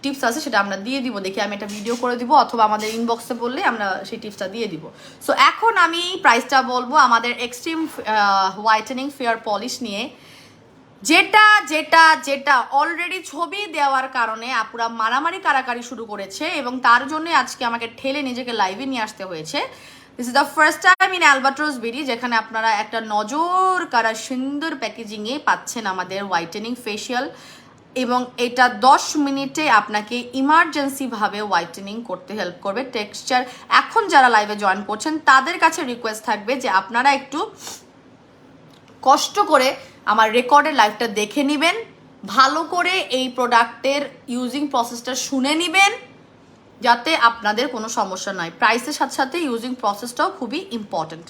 টিপস আছে, সেটা আমরা দিয়ে দিব, দেখি আমি একটা ভিডিও করে দিব অথবা আমাদের ইনবক্সে বললে আমরা সেই টিপসটা দিয়ে দিব। সো এখন আমি প্রাইসটা বলবো আমাদের এক্সট্রিম হোয়াইটেনিং ফেয়ার পলিশ নিয়ে, যেটা যেটা যেটা অলরেডি ছবি দেওয়ার কারণে আপুরা মারামারি কারাকারি শুরু করেছে, এবং তার জন্য আজকে আমাকে ঠেলে নিজেকে লাইভে নিয়ে আসতে হয়েছে। This is the first time in Albatross BD যেখানে আপনারা একটা নজর কারা সুন্দর প্যাকেজিংয়ে পাচ্ছেন আমাদের হোয়াইটেনিং ফেশিয়াল, এবং এটা 10 মিনিটে আপনাকে ইমার্জেন্সিভাবে হোয়াইটেনিং করতে হেল্প করবে। টেক্সচার এখন যারা লাইভে জয়েন করছেন তাদের কাছে রিকোয়েস্ট থাকবে যে আপনারা একটু কষ্ট করে আমার রেকর্ডের লাইভটা দেখে নেবেন, ভালো করে এই প্রোডাক্টের ইউজিং প্রসেসটা শুনে নেবেন, যাতে আপনাদের কোনো সমস্যা নয়। প্রাইসের সাথে সাথে ইউজিং প্রসেসটাও খুবই ইম্পর্ট্যান্ট।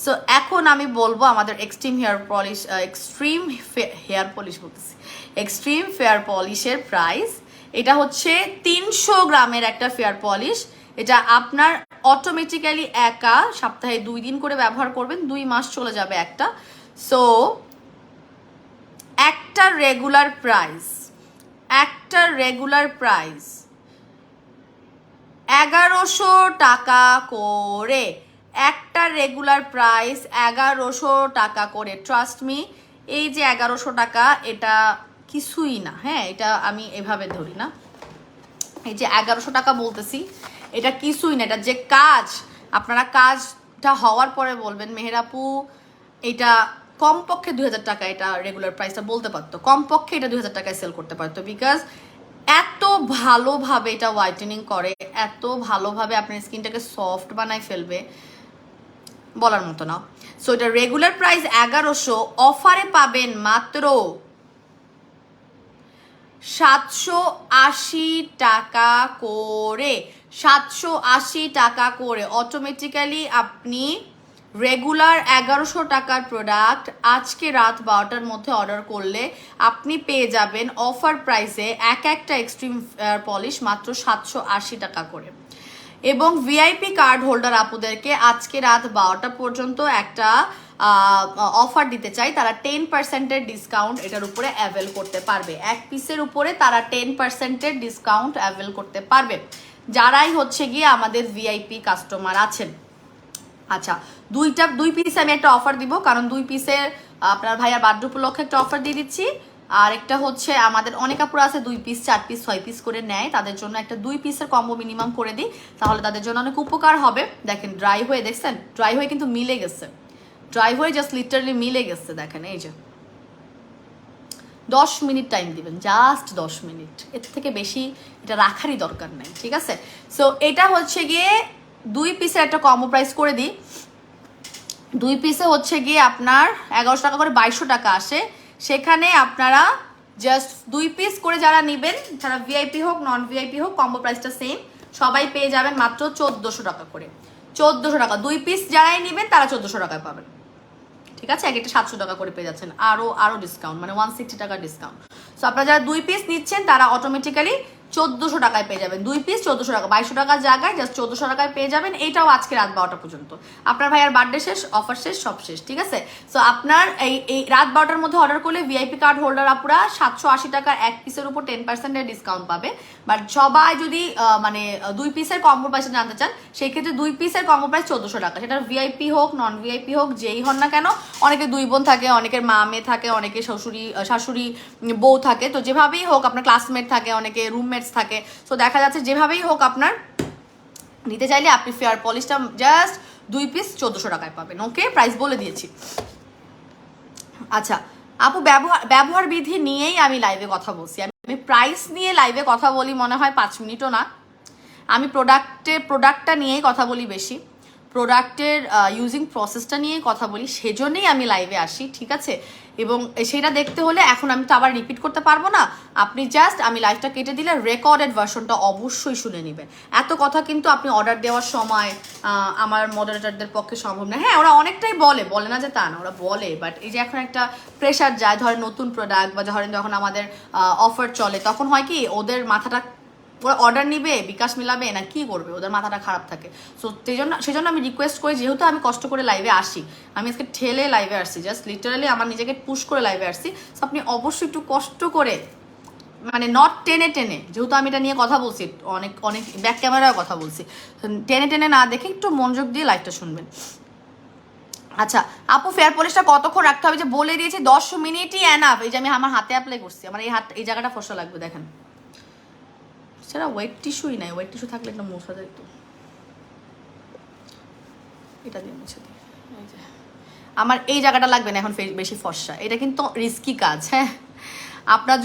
সো এখন আমি বলবো আমাদের এক্সট্রিম ফেয়ার পলিশের প্রাইস। এটা হচ্ছে 300 গ্রামের একটা ফেয়ার পলিশ। এটা আপনার অটোমেটিক্যালি একা সপ্তাহে 2 দিন করে ব্যবহার করবেন, 2 মাস চলে যাবে একটা। সো একটা রেগুলার প্রাইস 1100 টাকা করে, একটা রেগুলার প্রাইস 1100 টাকা করে। ট্রাস্ট মি, এই যে 1100 টাকা এটা কিছুই না। হ্যাঁ, এটা আমি এভাবে ধরি না, এই যে 1100 টাকা বলতেছি এটা কিছুই না। এটা যে কাজ, আপনারা কাজটা হওয়ার পরে বলবেন মেহেরাপু এটা কমপক্ষে 2000 টাকা, এটা রেগুলার প্রাইসটা বলতে পারতো, কমপক্ষে এটা 2000 টাকায় সেল করতে পারতো, বিকজ এত ভালোভাবে এটা হোয়াইটেনিং করে, এত ভালোভাবে আপনার স্কিনটাকে সফট বানায় ফেলবে, বলার মতো না। সো এটা রেগুলার প্রাইস 1100, অফারে পাবেন মাত্র 780 টাকা করে। 780 টাকা করে অটোমেটিক্যালি আপনি রেগুলার 1100 টাকার প্রোডাক্ট আজকে রাত 12টার মধ্যে অর্ডার করলে আপনি পেয়ে যাবেন অফার প্রাইসে একটা এক্সট্রিম পলিশ মাত্র 780 টাকা করে। এবং ভিআইপি কার্ড হোল্ডার আপুদেরকে আজকে রাত 12টা পর্যন্ত একটা অফার দিতে চাই, তারা 10%-এর ডিসকাউন্ট এটার উপরে অ্যাভেল করতে পারবে। এক পিসের উপরে তারা 10%-এর ডিসকাউন্ট অ্যাভেল করতে পারবে যারাই হচ্ছে গিয়ে আমাদের ভিআইপি কাস্টমার আছেন। আচ্ছা, 2 পিস আমি একটা অফার দিব, কারণ 2 পিসের আপনার ভাইয়ার বার্থডে উপলক্ষে একটা অফার দিয়ে দিচ্ছি। আর একটা হচ্ছে আমাদের অনেক আপুরা আছে 2 পিস 4 পিস 6 পিস করে নেয়, তাদের জন্য একটা 2 পিসের কম্বো মিনিমাম করে দিই, তাহলে তাদের জন্য অনেক উপকার হবে। দেখেন ড্রাই হয়ে, দেখছেন ড্রাই হয়ে কিন্তু মিলে গেছে, ড্রাই হয়ে জাস্ট লিটারালি মিলে গেছে। দেখেন এই যে 10 মিনিট টাইম দিবেন, জাস্ট 10 মিনিট, এর থেকে বেশি এটা রাখারই দরকার নেই, ঠিক আছে? সো এটা হচ্ছে গিয়ে 2 পিসের একটা কম্বো প্রাইস করে দিই। 2 পিসে হচ্ছে গিয়ে আপনার 1100 টাকা করে 2200 টাকা আসে। সেখানে আপনারা জাস্ট 2 পিস করে যারা নেবেন, যারা ভিআইপি হোক নন ভিআইপি হোক, কম্বো প্রাইসটা সেম, সবাই পেয়ে যাবেন মাত্র 1400 টাকা করে। 1400 টাকা 2 পিস যারাই নেবেন তারা 1400 টাকায় পাবেন, ঠিক আছে? এক একটা 700 টাকা করে পেয়ে যাচ্ছেন, আরো ডিসকাউন্ট, মানে 160 টাকা ডিসকাউন্ট। সো আপনারা যারা 2 পিস নিচ্ছেন তারা অটোমেটিক্যালি 1400 টাকায় পেয়ে যাবেন। 2 পিস 1400 টাকা, 2200 টাকার জায়গায় জাস্ট 1400 টাকায় পেয়ে যাবেন। এইটাও আজকে রাত 12টা পর্যন্ত। আপনার ভাইয়ার বার্থডে শেষ, অফার শেষ, সব শেষ, ঠিক আছে? সো আপনার এই রাত 12টার মধ্যে অর্ডার করলে ভিআইপি কার্ড হোল্ডার আপুরা 780 টাকার এক পিসের উপর 10%-এর ডিসকাউন্ট পাবে। বাট সবাই যদি মানে 2 পিসের কম্বো প্রাইসটা জানতে চান, সেই ক্ষেত্রে 2 পিসের কম্বো প্রাইস 1400 টাকা। সেটা ভিআইপি হোক নন ভিআইপি হোক, যেই হন না কেন, অনেকে 2 বোন থাকে, অনেকের মা মেয়ে থাকে, অনেকে শাশুড়ি বউ থাকে, তো যেভাবেই হোক, আপনার ক্লাসমেট থাকে, অনেকে রুমমেটস থাকে। সো দেখা যাচ্ছে যেভাবেই হোক আপনার নিতে চাইলে আপনি ফেয়ার পলিশটা জাস্ট 2 পিস 1400 টাকায় পাবেন। ওকে, প্রাইস বলে দিয়েছি। আচ্ছা আপু, ব্যবহার বিধি নিয়েই আমি লাইভে কথা বলছি, আমি প্রাইস নিয়ে লাইভে কথা বলি মনে হয় 5 মিনিটও না। আমি প্রোডাক্টটা নিয়েই কথা বলি বেশি, প্রোডাক্টের ইউজিং প্রসেসটা নিয়ে কথা বলি, সেজন্যই আমি লাইভে আসি, ঠিক আছে? এবং সেটা দেখতে হলে এখন আমি তো আবার রিপিট করতে পারবো না, আপনি জাস্ট আমি লাইভটা কেটে দিলে রেকর্ডেড ভার্সনটা অবশ্যই শুনে নেবেন। এত কথা কিন্তু আপনি অর্ডার দেওয়ার সময় আমার মডারেটরদের পক্ষে সম্ভব না। হ্যাঁ ওরা অনেকটাই বলে না যে তা না, ওরা বলে, বাট এই যে এখন একটা প্রেশার যায়, ধরেন নতুন প্রোডাক্ট বা ধরেন যখন আমাদের অফার চলে তখন হয় কি ওদের মাথাটা, ওরা অর্ডার নিবে বিকাশ মিলাবে না কি করবে, ওদের মাথাটা খারাপ থাকে। সো সেজন্য আমি রিকোয়েস্ট করি, যেহেতু আমি কষ্ট করে লাইভে আসি, আমি আজকে ঠেলে লাইভে আসছি, জাস্ট লিটারালি আমার নিজেকে পুশ করে লাইভে আসছি। সো আপনি অবশ্যই একটু কষ্ট করে, মানে নট টেনে টেনে, যেহেতু আমি এটা নিয়ে কথা বলছি, অনেক অনেক ব্যাক ক্যামেরায় কথা বলছি, টেনে টেনে না দেখে একটু মনোযোগ দিয়ে লাইভটা শুনবেন। আচ্ছা আপু ফেয়ার পলিশটা কতক্ষণ রাখতে হবে? যে বলে দিয়েছি 10 মিনিটই এনাফ। এই যে আমি আমার হাতে অ্যাপ্লাই করছি, আমার এই জায়গাটা ফসা লাগবে, দেখেন সেটা ওয়েট টিস্যুই নাই, ওয়েট টিস্যু থাকলে একটা মোছা যেত, এটা দিয়ে মুছে দিই। এই যে আমার এই জায়গাটা লাগবে না এখন বেশি ফর্সা, এটা কিন্তু রিস্কি কাজ। হ্যাঁ আপনার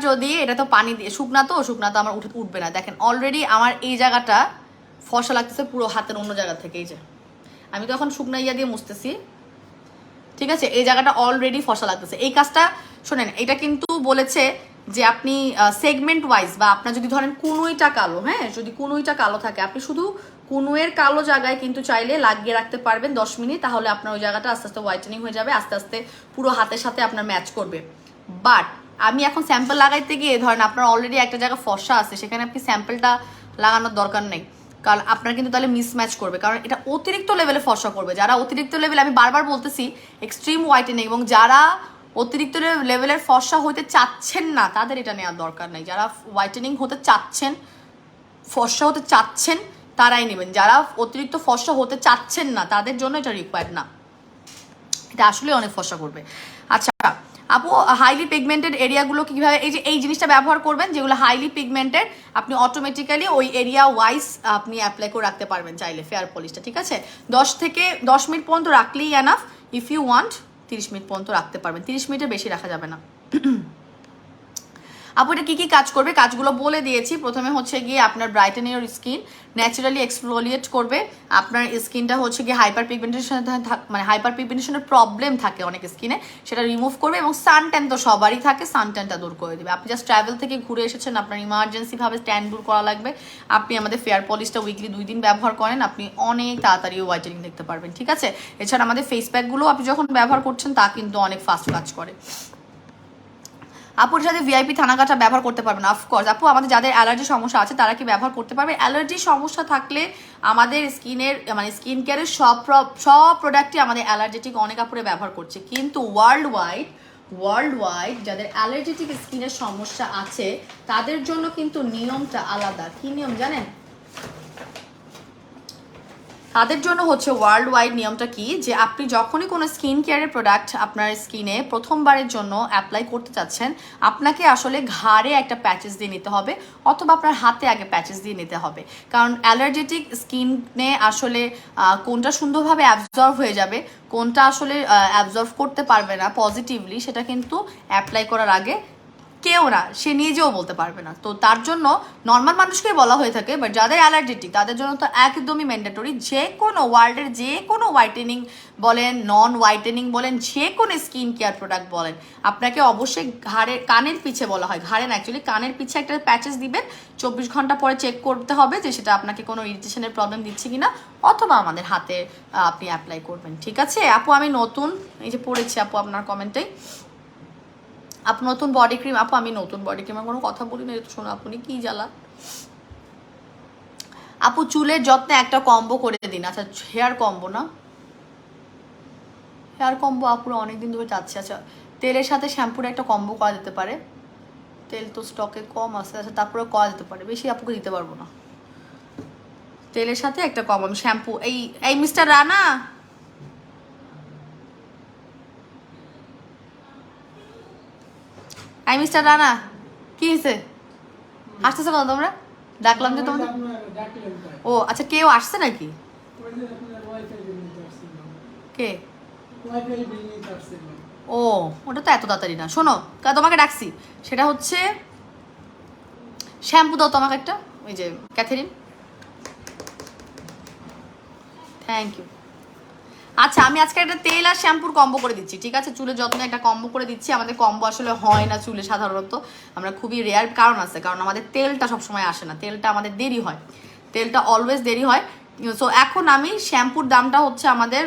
যদি এটা তো পানি দিয়ে শুকনা তো আমার উঠবে না। দেখেন অলরেডি আমার এই জায়গাটা ফর্সা লাগতেছে পুরো হাতের অন্য জায়গা থেকে। এই যে আমি তো এখন শুকনা ইয়া দিয়ে মুছতেছি, ঠিক আছে, এই জায়গাটা অলরেডি ফসা লাগতেছে। এই কাজটা শোনেন, এটা কিন্তু বলেছে যে আপনি সেগমেন্ট ওয়াইজ, বা আপনার যদি ধরেন কুনুইটা কালো, হ্যাঁ যদি কুনুইটা কালো থাকে আপনি শুধু কুনুয়ের কালো জায়গায় কিন্তু চাইলে লাগিয়ে রাখতে পারবেন 10 মিনিট, তাহলে আপনার ওই জায়গাটা আস্তে আস্তে হোয়াইটেনিং হয়ে যাবে, আস্তে আস্তে পুরো হাতের সাথে আপনার ম্যাচ করবে। বাট আমি এখন স্যাম্পল লাগাইতে গিয়ে ধরেন আপনার অলরেডি একটা জায়গা ফসা আছে, সেখানে আপনি স্যাম্পলটা লাগানোর দরকার নেই, কারণ আপনার কিন্তু তাহলে মিসম্যাচ করবে, কারণ এটা অতিরিক্ত লেভেলে ফসা করবে। যারা অতিরিক্ত লেভেলে, আমি বারবার বলতেছি এক্সট্রিম হোয়াইটেনিং, এবং যারা অতিরিক্ত লেভেলের ফসা হতে চাচ্ছেন না তাদের এটা নেওয়ার দরকার নেই। যারা হোয়াইটেনিং হতে চাচ্ছেন, ফসা হতে চাচ্ছেন তারাই নেবেন। যারা অতিরিক্ত ফসা হতে চাচ্ছেন না তাদের জন্য এটা রিকোয়ার্ড না, এটা আসলে অনেক ফসা করবে। আচ্ছা আপু হাইলি পিগমেন্টেড এরিয়াগুলো কিভাবে, এই যে এই জিনিসটা ব্যবহার করবেন যেগুলো হাইলি পিগমেন্টেড, আপনি অটোমেটিক্যালি ওই এরিয়া ওয়াইজ আপনি অ্যাপ্লাই করে রাখতে পারবেন চাইলে ফেয়ার পলিশটা, ঠিক আছে। 10 মিনিট পর্যন্ত রাখলেই enough, if you want 30 minute পর্যন্ত রাখতে পারবেন, 30 মিনিটের বেশি রাখা যাবে না। আপু এটা কী কী কাজ করবে, কাজগুলো বলে দিয়েছি। প্রথমে হচ্ছে গিয়ে আপনার brighten your skin, naturally exfoliate করবে, আপনার স্কিনটা হচ্ছে গিয়ে হাইপার পিগমেন্টেশন, মানে হাইপার পিগমেন্টেশনের প্রবলেম থাকে অনেক স্কিনে, সেটা রিমুভ করবে, এবং সান ট্যান তো সবারই থাকে, সান ট্যানটা দূর করে দেবে। আপনি জাস্ট ট্রাভেল থেকে ঘুরে এসেছেন, আপনার ইমার্জেন্সিভাবে ট্যান দূর করা লাগবে, আপনি আমাদের ফেয়ার পলিশটা উইকলি 2 দিন ব্যবহার করেন, আপনি অনেক তাড়াতাড়ি হোয়াইটেনিং দেখতে পারবেন, ঠিক আছে। এছাড়া আমাদের ফেস প্যাকগুলো আপনি যখন ব্যবহার করছেন তা কিন্তু অনেক ফাস্ট কাজ করে। আপুর সাথে ভিআইপি থানাকাটা ব্যবহার করতে পারবেন? অফকোর্স আপু, আমাদের যাদের অ্যালার্জি সমস্যা আছে তারা কি ব্যবহার করতে পারবে? অ্যালার্জি সমস্যা থাকলে আমাদের স্কিনের, মানে স্কিন কেয়ারের সব প্রোডাক্টই আমাদের অ্যালার্জেটিক অনেক আপুরে ব্যবহার করছে, কিন্তু ওয়ার্ল্ড ওয়াইড যাদের অ্যালার্জেটিক স্কিনের সমস্যা আছে তাদের জন্য কিন্তু নিয়মটা আলাদা। কি নিয়ম জানেন? তাদের জন্য হচ্ছে ওয়ার্ল্ড ওয়াইড নিয়মটা কি, যে আপনি যখনই কোনো স্কিন কেয়ারের প্রোডাক্ট আপনার স্কিনে প্রথমবারের জন্য অ্যাপ্লাই করতে চাচ্ছেন, আপনাকে আসলে ঘাড়ে একটা প্যাচেস দিয়ে নিতে হবে, অথবা আপনার হাতে আগে প্যাচেস দিয়ে নিতে হবে, কারণ অ্যালার্জেটিক স্কিনে আসলে কোনটা সুন্দরভাবে অ্যাবজর্ব হয়ে যাবে, কোনটা আসলে অ্যাবজর্ব করতে পারবে না পজিটিভলি, সেটা কিন্তু অ্যাপ্লাই করার আগে কেউ না, সে নিজেও বলতে পারবে না। তো তার জন্য নর্মাল মানুষকেই বলা হয়ে থাকে, বাট যাদের অ্যালার্জেটিক তাদের জন্য তো একদমই ম্যান্ডেটরি, যে কোনো ওয়ার্ল্ডের যে কোনো হোয়াইটেনিং বলেন, নন হোয়াইটেনিং বলেন, যে কোনো স্কিন কেয়ার প্রোডাক্ট বলেন, আপনাকে অবশ্যই কানের পিছে বলা হয়, ঘাড়ে না, অ্যাকচুয়ালি কানের পিছে একটা প্যাচেস দিবেন, 24 ঘন্টা পরে চেক করতে হবে যে সেটা আপনাকে কোনো ইরিটেশনের প্রবলেম দিচ্ছে কিনা, অথবা আমাদের হাতে আপনি অ্যাপ্লাই করবেন, ঠিক আছে। আপু আমি নতুন, এই যে পড়েছি আপু আপনার কমেন্টে, আপু নতুন বডি ক্রিম, আপু আমি নতুন বডি ক্রিমের কোনো কথা বলি না, শোনো আপনি কি জ্বালা। আপু চুলের যত্নে একটা কম্বো করে দিন। আচ্ছা হেয়ার কম্বো না, হেয়ার কম্বো আপুরা অনেকদিন ধরে চাচ্ছি। আচ্ছা তেলের সাথে শ্যাম্পুর একটা কম্বো করা যেতে পারে, তেল তো স্টকে কম আছে, আচ্ছা তারপরে করা যেতে পারে, বেশি আপুকে দিতে পারবো না। তেলের সাথে একটা কম্বো, আমি শ্যাম্পু, এই মিস্টার রানা, মিস্টার রানা কি হয়েছে, আসতেছে কেন তোমরা? ডাকলাম যে তোমাদের, ও আচ্ছা কেউ আসছে নাকি? কে? ও ওটা তো এত তাড়াতাড়ি না। শোনো তোমাকে ডাকছি, সেটা হচ্ছে শ্যাম্পু দাও তোমাকে একটা, ওই যে ক্যাথেরিন, থ্যাংক ইউ। আচ্ছা আমি আজকে একটা তেল আর শ্যাম্পুর কম্বো করে দিচ্ছি, ঠিক আছে? চুলের যত্নে একটা কম্বো করে দিচ্ছি। আমাদের কম্বো আসলে হয় না চুলে সাধারণত, আমরা খুবই রেয়ার, কারণ আছে, কারণ আমাদের তেলটা সবসময় আসে না, তেলটা আমাদের দেরি হয়, তেলটা অলওয়েজ দেরি হয়। সো এখন আমি শ্যাম্পুর দামটা হচ্ছে আমাদের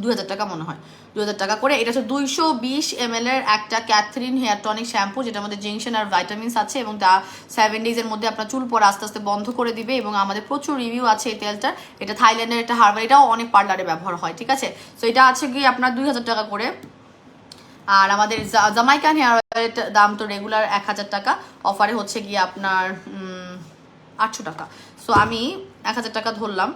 2000 টাকা মনে হয়, 2000 টাকা করে। এটা হচ্ছে 220 ml এর একটা ক্যাথরিন হেয়ার টনিক শ্যাম্পু, যেটার মধ্যে জিংশন আর ভাইটামিনস আছে, এবং তা 7 ডেজের মধ্যে আপনার চুল পড়া আস্তে আস্তে বন্ধ করে দিবে। এবং আমাদের প্রচুর রিভিউ আছে এই তেলটা, এটা থাইল্যান্ডের একটা হার্বাল, এটাও অনেক পার্লারে ব্যবহার হয়, ঠিক আছে? সো এটা আছে কি আপনার 2000 টাকা করে। আর আমাদের জামাইকান হেয়ার অয়েলের দাম তো রেগুলার 1000 টাকা, অফারে হচ্ছে গিয়ে আপনার 800 টাকা। সো আমি 1000 টাকা ধরলাম,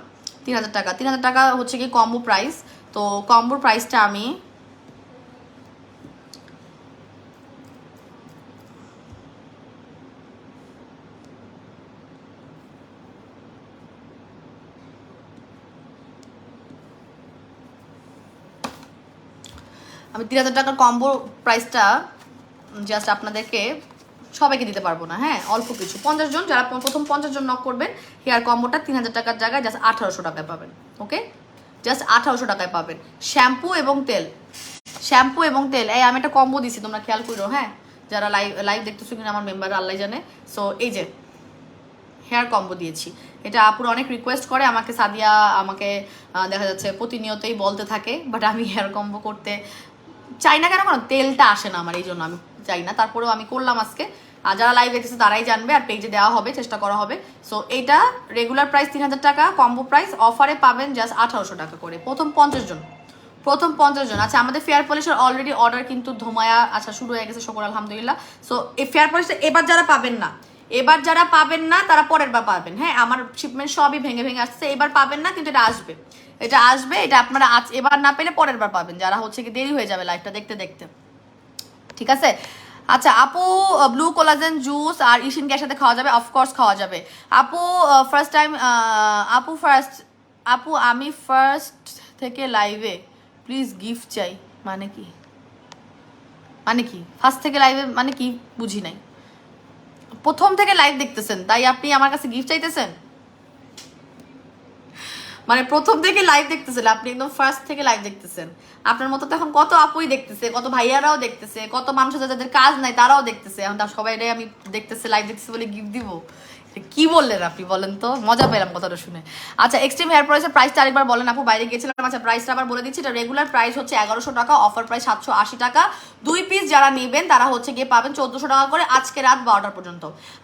3000 টাকা, 3000 টাকা হচ্ছে কি কম্বো প্রাইস। তো কম্বোর প্রাইসটা আমি আমি 3000 টাকার কম্বো প্রাইসটা জাস্ট আপনাদেরকে সবাইকে দিতে পারবো না, হ্যাঁ, অল্প কিছু 50 জন, যারা প্রথম 50 জন নক করবেন হেয়ার কম্বোটা 3000 টাকার জায়গায় জাস্ট 1800 টাকায় পাবেন। ওকে, জাস্ট 1800 টাকায় পাবেন শ্যাম্পু এবং তেল, শ্যাম্পু এবং তেল। এই আমি একটা কম্বো দিছি, তোমরা খেয়াল করো, হ্যাঁ, যারা লাইভ দেখতেছো কিনা আমার মেম্বার আল্লাহ জানে। সো এই যে হেয়ার কম্বো দিয়েছি, এটা আপুর অনেক রিকোয়েস্ট করে আমাকে, সাদিয়া আমাকে দেখা যাচ্ছে প্রতিনিয়তই বলতে থাকে, বাট আমি হেয়ার কম্বো করতে চাই না। কেন? কারণ তেলটা আসে না আমার, এই জন্য আমি চাই না, তারপরেও আমি করলাম আজকে। আর যারা লাইভ দেখতেছে তারাই জানবে, আর পেজে দেওয়া হবে, চেষ্টা করা হবে। সো এইটা রেগুলার প্রাইস 3000 টাকা, কম্বো প্রাইস অফারে পাবেন জাস্ট 1800 টাকা করে, প্রথম 50 জন, প্রথম 50 জন। আচ্ছা আমাদের ফেয়ার পলিশের অলরেডি অর্ডার কিন্তু ধোমায়া আচ্ছা শুরু হয়ে গেছে, শুকর আলহামদুলিল্লাহ। সো এই ফেয়ার পলিশটা এবার যারা পাবেন না, এবার যারা পাবেন না তারা পরের বার পাবেন, হ্যাঁ, আমার শিপমেন্ট সবই ভেঙে ভেঙে আসছে, এবার পাবেন না, কিন্তু এটা আসবে, এটা আসবে, এটা আপনারা আজ এবার না পেলে পরের বার পাবেন, যারা হচ্ছে কি দেরি হয়ে যাবে লাইভটা দেখতে দেখতে, ঠিক আছে? আচ্ছা আপু, ব্লু কোলাজেন জুস আর ইশিন গ্যার সাথে খাওয়া যাবে? অফকোর্স খাওয়া যাবে আপু। ফার্স্ট টাইম আপু আমি ফার্স্ট থেকে লাইভে, প্লিজ গিফট চাই, মানে কি? মানে কি ফার্স্ট থেকে লাইভে মানে কি বুঝি নাই। প্রথম থেকে লাইভ দেখতেছেন তাই আপনি আমার কাছে গিফট চাইতেছেন? মানে প্রথম থেকে লাইভ দেখতেছেন আপনি, একদম ফার্স্ট থেকে লাইভ দেখতেছেন। আপনার মতো তো এখন কত আপুই দেখতেছে, কত ভাইয়ারাও দেখতেছে, কত মানুষ আছে যাদের কাজ নাই তারাও দেখতেছে, এখন তার সবাই আমি দেখতেছে, লাইভ দেখতেছে বলে গিফট দিব? কি বললেন আপনি, বলেন তো, মজা পেলাম কথাটা শুনে। আচ্ছা এক্সট্রিম হেয়ার প্রাইসের প্রাইসটা আরেকবার বলেন আপু, বাইরে গিয়েছিলাম। আচ্ছা প্রাইসটা আবার বলে দিচ্ছি, এটা রেগুলার প্রাইস হচ্ছে 1100 টাকা, অফার প্রাইস 780 টাকা। 2 পিস যারা নেবেন তারা হচ্ছে গিয়ে পাবেন 1400 টাকা করে, আজকে রাত 12টা পর্যন্ত,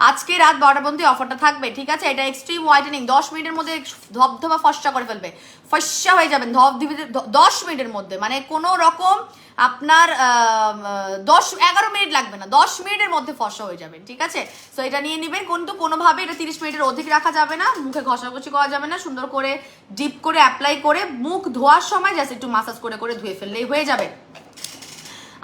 আজকে রাত 12টা পর্যন্ত অফারটা থাকবে, ঠিক আছে? এটা এক্সট্রিম হোয়াইটেনিং, 10 মিনিটের মধ্যে ধবধবা ফর্সা করে ফেলবে, ফর্সা হয়ে যাবেন 10 মিনিটের মধ্যে, মানে কোনো রকম আপনার 11 মিনিট লাগবে না, 10 মিনিটের মধ্যে ফর্সা হয়ে যাবেন, ঠিক আছে? সো এটা নিয়ে নেবেন, কিন্তু কোনোভাবে এটা 30 মিনিটের অধিক রাখা যাবে না, মুখে ঘষাঘষি করা যাবে না, সুন্দর করে ডিপ করে অ্যাপ্লাই করে মুখ ধোয়ার সময় জাস্ট একটু মাসাজ করে করে ধুয়ে ফেললেই হয়ে যাবে।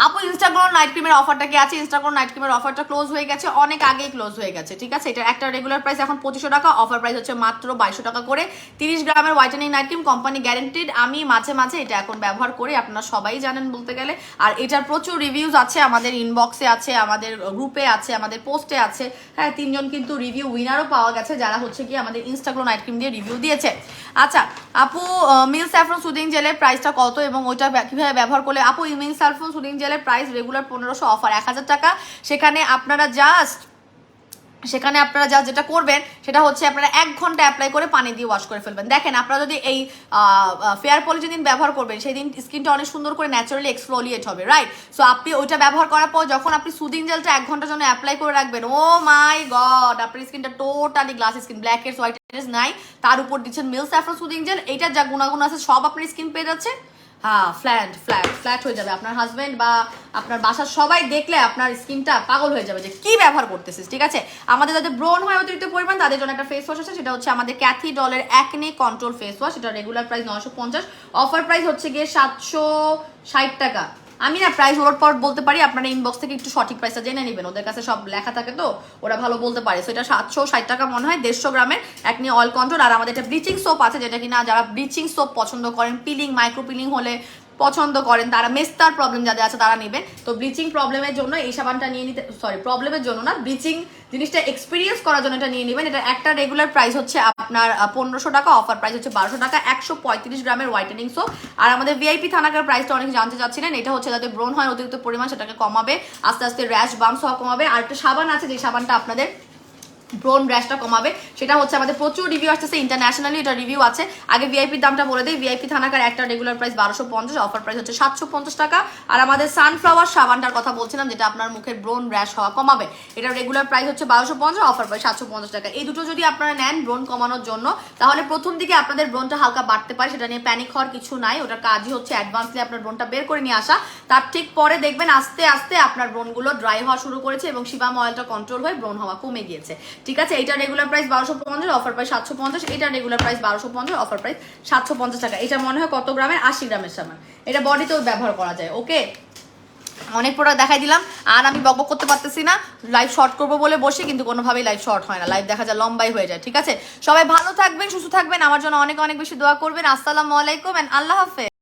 আপু ইনস্টাগ্রাম নাইট ক্রিমের অফারটা কি আছে? ইনস্টাগ্রাম নাইট ক্রিমের অফারটা ক্লোজ হয়ে গেছে, অনেক আগেই ক্লোজ হয়ে গেছে, ঠিক আছে? এটা একটা রেগুলার প্রাইস এখন 2500 টাকা, অফার প্রাইস হচ্ছে মাত্র 2200 টাকা করে। 30 গ্রামের whitening night cream, company guaranteed. আমি মাঝে মাঝে এটা এখন ব্যবহার করি, আপনারা সবাই জানেন বলতে গেলে। আর এটার প্রচুর রিভিউজ আছে, আমাদের ইনবক্সে আছে, আমাদের গ্রুপে আছে, আমাদের পোস্টে আছে, হ্যাঁ, 3 জন কিন্তু রিভিউ উইনারও পাওয়া গেছে, যারা হচ্ছে কি আমাদের ইনস্টাগ্রাম নাইট ক্রিম দিয়ে রিভিউ দিয়েছে। আচ্ছা আপু, মিল স্যাফরন সুদিং জেলের প্রাইসটা কত এবং ওইটা কিভাবে ব্যবহার করলে? আপু মিল স্যাফরন সুদিং জেলের প্রাইস রেগুলার 1500, অফার 1000 টাকা। সেখানে আপনারা জাস্ট যেটা করবেন সেটা হচ্ছে আপনারা 1 ঘন্টা অ্যাপ্লাই করে পানি দিয়ে ওয়াশ করে ফেলবেন। দেখেন আপনারা যদি এই ফেয়ার পলি যেদিন ব্যবহার করবেন সেই দিন স্কিনটা অনেক সুন্দর করে ন্যাচারালি এক্সফোলিয়েট হবে, রাইট? সো আপনি ওইটা ব্যবহার করার পর যখন আপনি সুদিং জেলটা 1 ঘন্টার জন্য অ্যাপ্লাই করে রাখবেন, ও মাই গড, আপনার স্কিনটা totally glass skin, blackheads whiteheads নাই, তার উপর দিচ্ছেন মিল স্যাফরন সুদিং জেল, এইটার যা গুণাগুণ আছে সব আপনার স্কিন পেয়ে যাচ্ছে। হ্যাঁ, ফ্ল্যাট হয়ে যাবে, আপনার হাজবেন্ড বা আপনার বাসার সবাই দেখলে আপনার স্কিনটা পাগল হয়ে যাবে যে কি ব্যবহার করতেছিস, ঠিক আছে? আমাদের যাদের ব্রণ হয় অতিরিক্ত পরিমাণ তাদের জন্য একটা ফেস ওয়াশ আছে, সেটা হচ্ছে আমাদের ক্যাথি ডলের অ্যাকনে কন্ট্রোল ফেস ওয়াশ, এটা রেগুলার প্রাইস 950, অফার প্রাইস হচ্ছে গিয়ে 760 টাকা। আমি না প্রাইস ওলট বলতে পারি, আপনারা ইনবক্স থেকে একটু সঠিক প্রাইসটা জেনে নেবেন, ওদের কাছে সব লেখা থাকে তো ওরা ভালো বলতে পারে। সো এটা 760 টাকা মনে হয়, 150 গ্রামের অ্যাকনি অয়েল কন্ট্রোল। আর আমাদের একটা ব্লিচিং সোপ আছে, যেটা কিনা যারা ব্লিচিং সোপ পছন্দ করেন, পিলিং মাইক্রো পিলিং হলে পছন্দ করেন, তারা মেস্তার প্রবলেম যাদের আছে তারা নেবেন। তো ব্লিচিং প্রবলেমের জন্য এই সাবানটা নিয়ে নিতে, সরি প্রবলেমের জন্য না, ব্লিচিং জিনিসটা এক্সপিরিয়েন্স করার জন্য এটা নিয়ে নেবেন। এটা একটা রেগুলার প্রাইস হচ্ছে আপনার 1500 টাকা, অফার প্রাইস হচ্ছে 1200 টাকা, 135 গ্রামের হোয়াইটেনিং সোপ। আর আমাদের ভিআইপি থানাকার প্রাইসটা অনেকে জানতে চাচ্ছিলেন, এটা হচ্ছে যাতে ব্রণ হয় অতিরিক্ত পরিমাণ সেটাকে কমাবে, আস্তে আস্তে র্যাশ বাম সহ কমাবে। আর একটা সাবান আছে, যে সাবানটা আপনাদের ব্রোন র্যাশটা কমাবে, সেটা হচ্ছে আমাদের প্রচুর রিভিউ আসতেছে ইন্টারন্যাশনালি, এটা রিভিউ আছে। আগে ভিআইপির দামটা বলে দিই, ভিআইপি থানাকার একটা রেগুলার প্রাইস 1250, অফার প্রাইস হচ্ছে 750 টাকা। আর আমাদের সানফ্লাওয়ার সাবানটার কথা বলছিলাম, যেটা আপনার মুখের ব্রোন র্যাশ হওয়া কমাবে, এটা রেগুলার প্রাইস হচ্ছে 1250, অফার প্রাইস 750 টাকা। এই দুটো যদি আপনারা নেন ব্রোন কমানোর জন্য, তাহলে প্রথম দিকে আপনাদের ব্রোনটা হালকা বাড়তে পারে, সেটা নিয়ে প্যানিক হওয়ার কিছু নাই। ওটার কাজই হচ্ছে অ্যাডভান্সলি আপনার ব্রোনটা বের করে নিয়ে আসা। তার ঠিক পরে দেখবেন আস্তে আস্তে আপনার ব্রোনগুলো ড্রাই হওয়া শুরু করেছে এবং সিবাম অয়েলটা কন্ট্রোল হয়ে ব্রোন হওয়া কমে গিয়েছে। ঠিক আছে, এটা রেগুলার প্রাইস 1250, অফার প্রাইস 750। এটা রেগুলার প্রাইস 1250, অফার প্রাইস 750 টাকা। এটা মনে হয় কত গ্রামের? 80 গ্রামের সাবান। এটা বডিতেও ব্যবহার করা যায়। ওকে, অনেক প্রোডাক্ট দেখাই দিলাম, আর আমি বক করতে পারতেছি না, লাইভ শর্ট করবো বলে বসে, কিন্তু কোনোভাবেই লাইভ শর্ট হয় না, লাইভ দেখা যায় লম্বাই হয়ে যায়। ঠিক আছে, সবাই ভালো থাকবেন, সুস্থ থাকবেন, আমার জন্য অনেক অনেক বেশি দোয়া করবেন। আসসালামু আলাইকুম এন্ড আল্লাহ হাফেজ।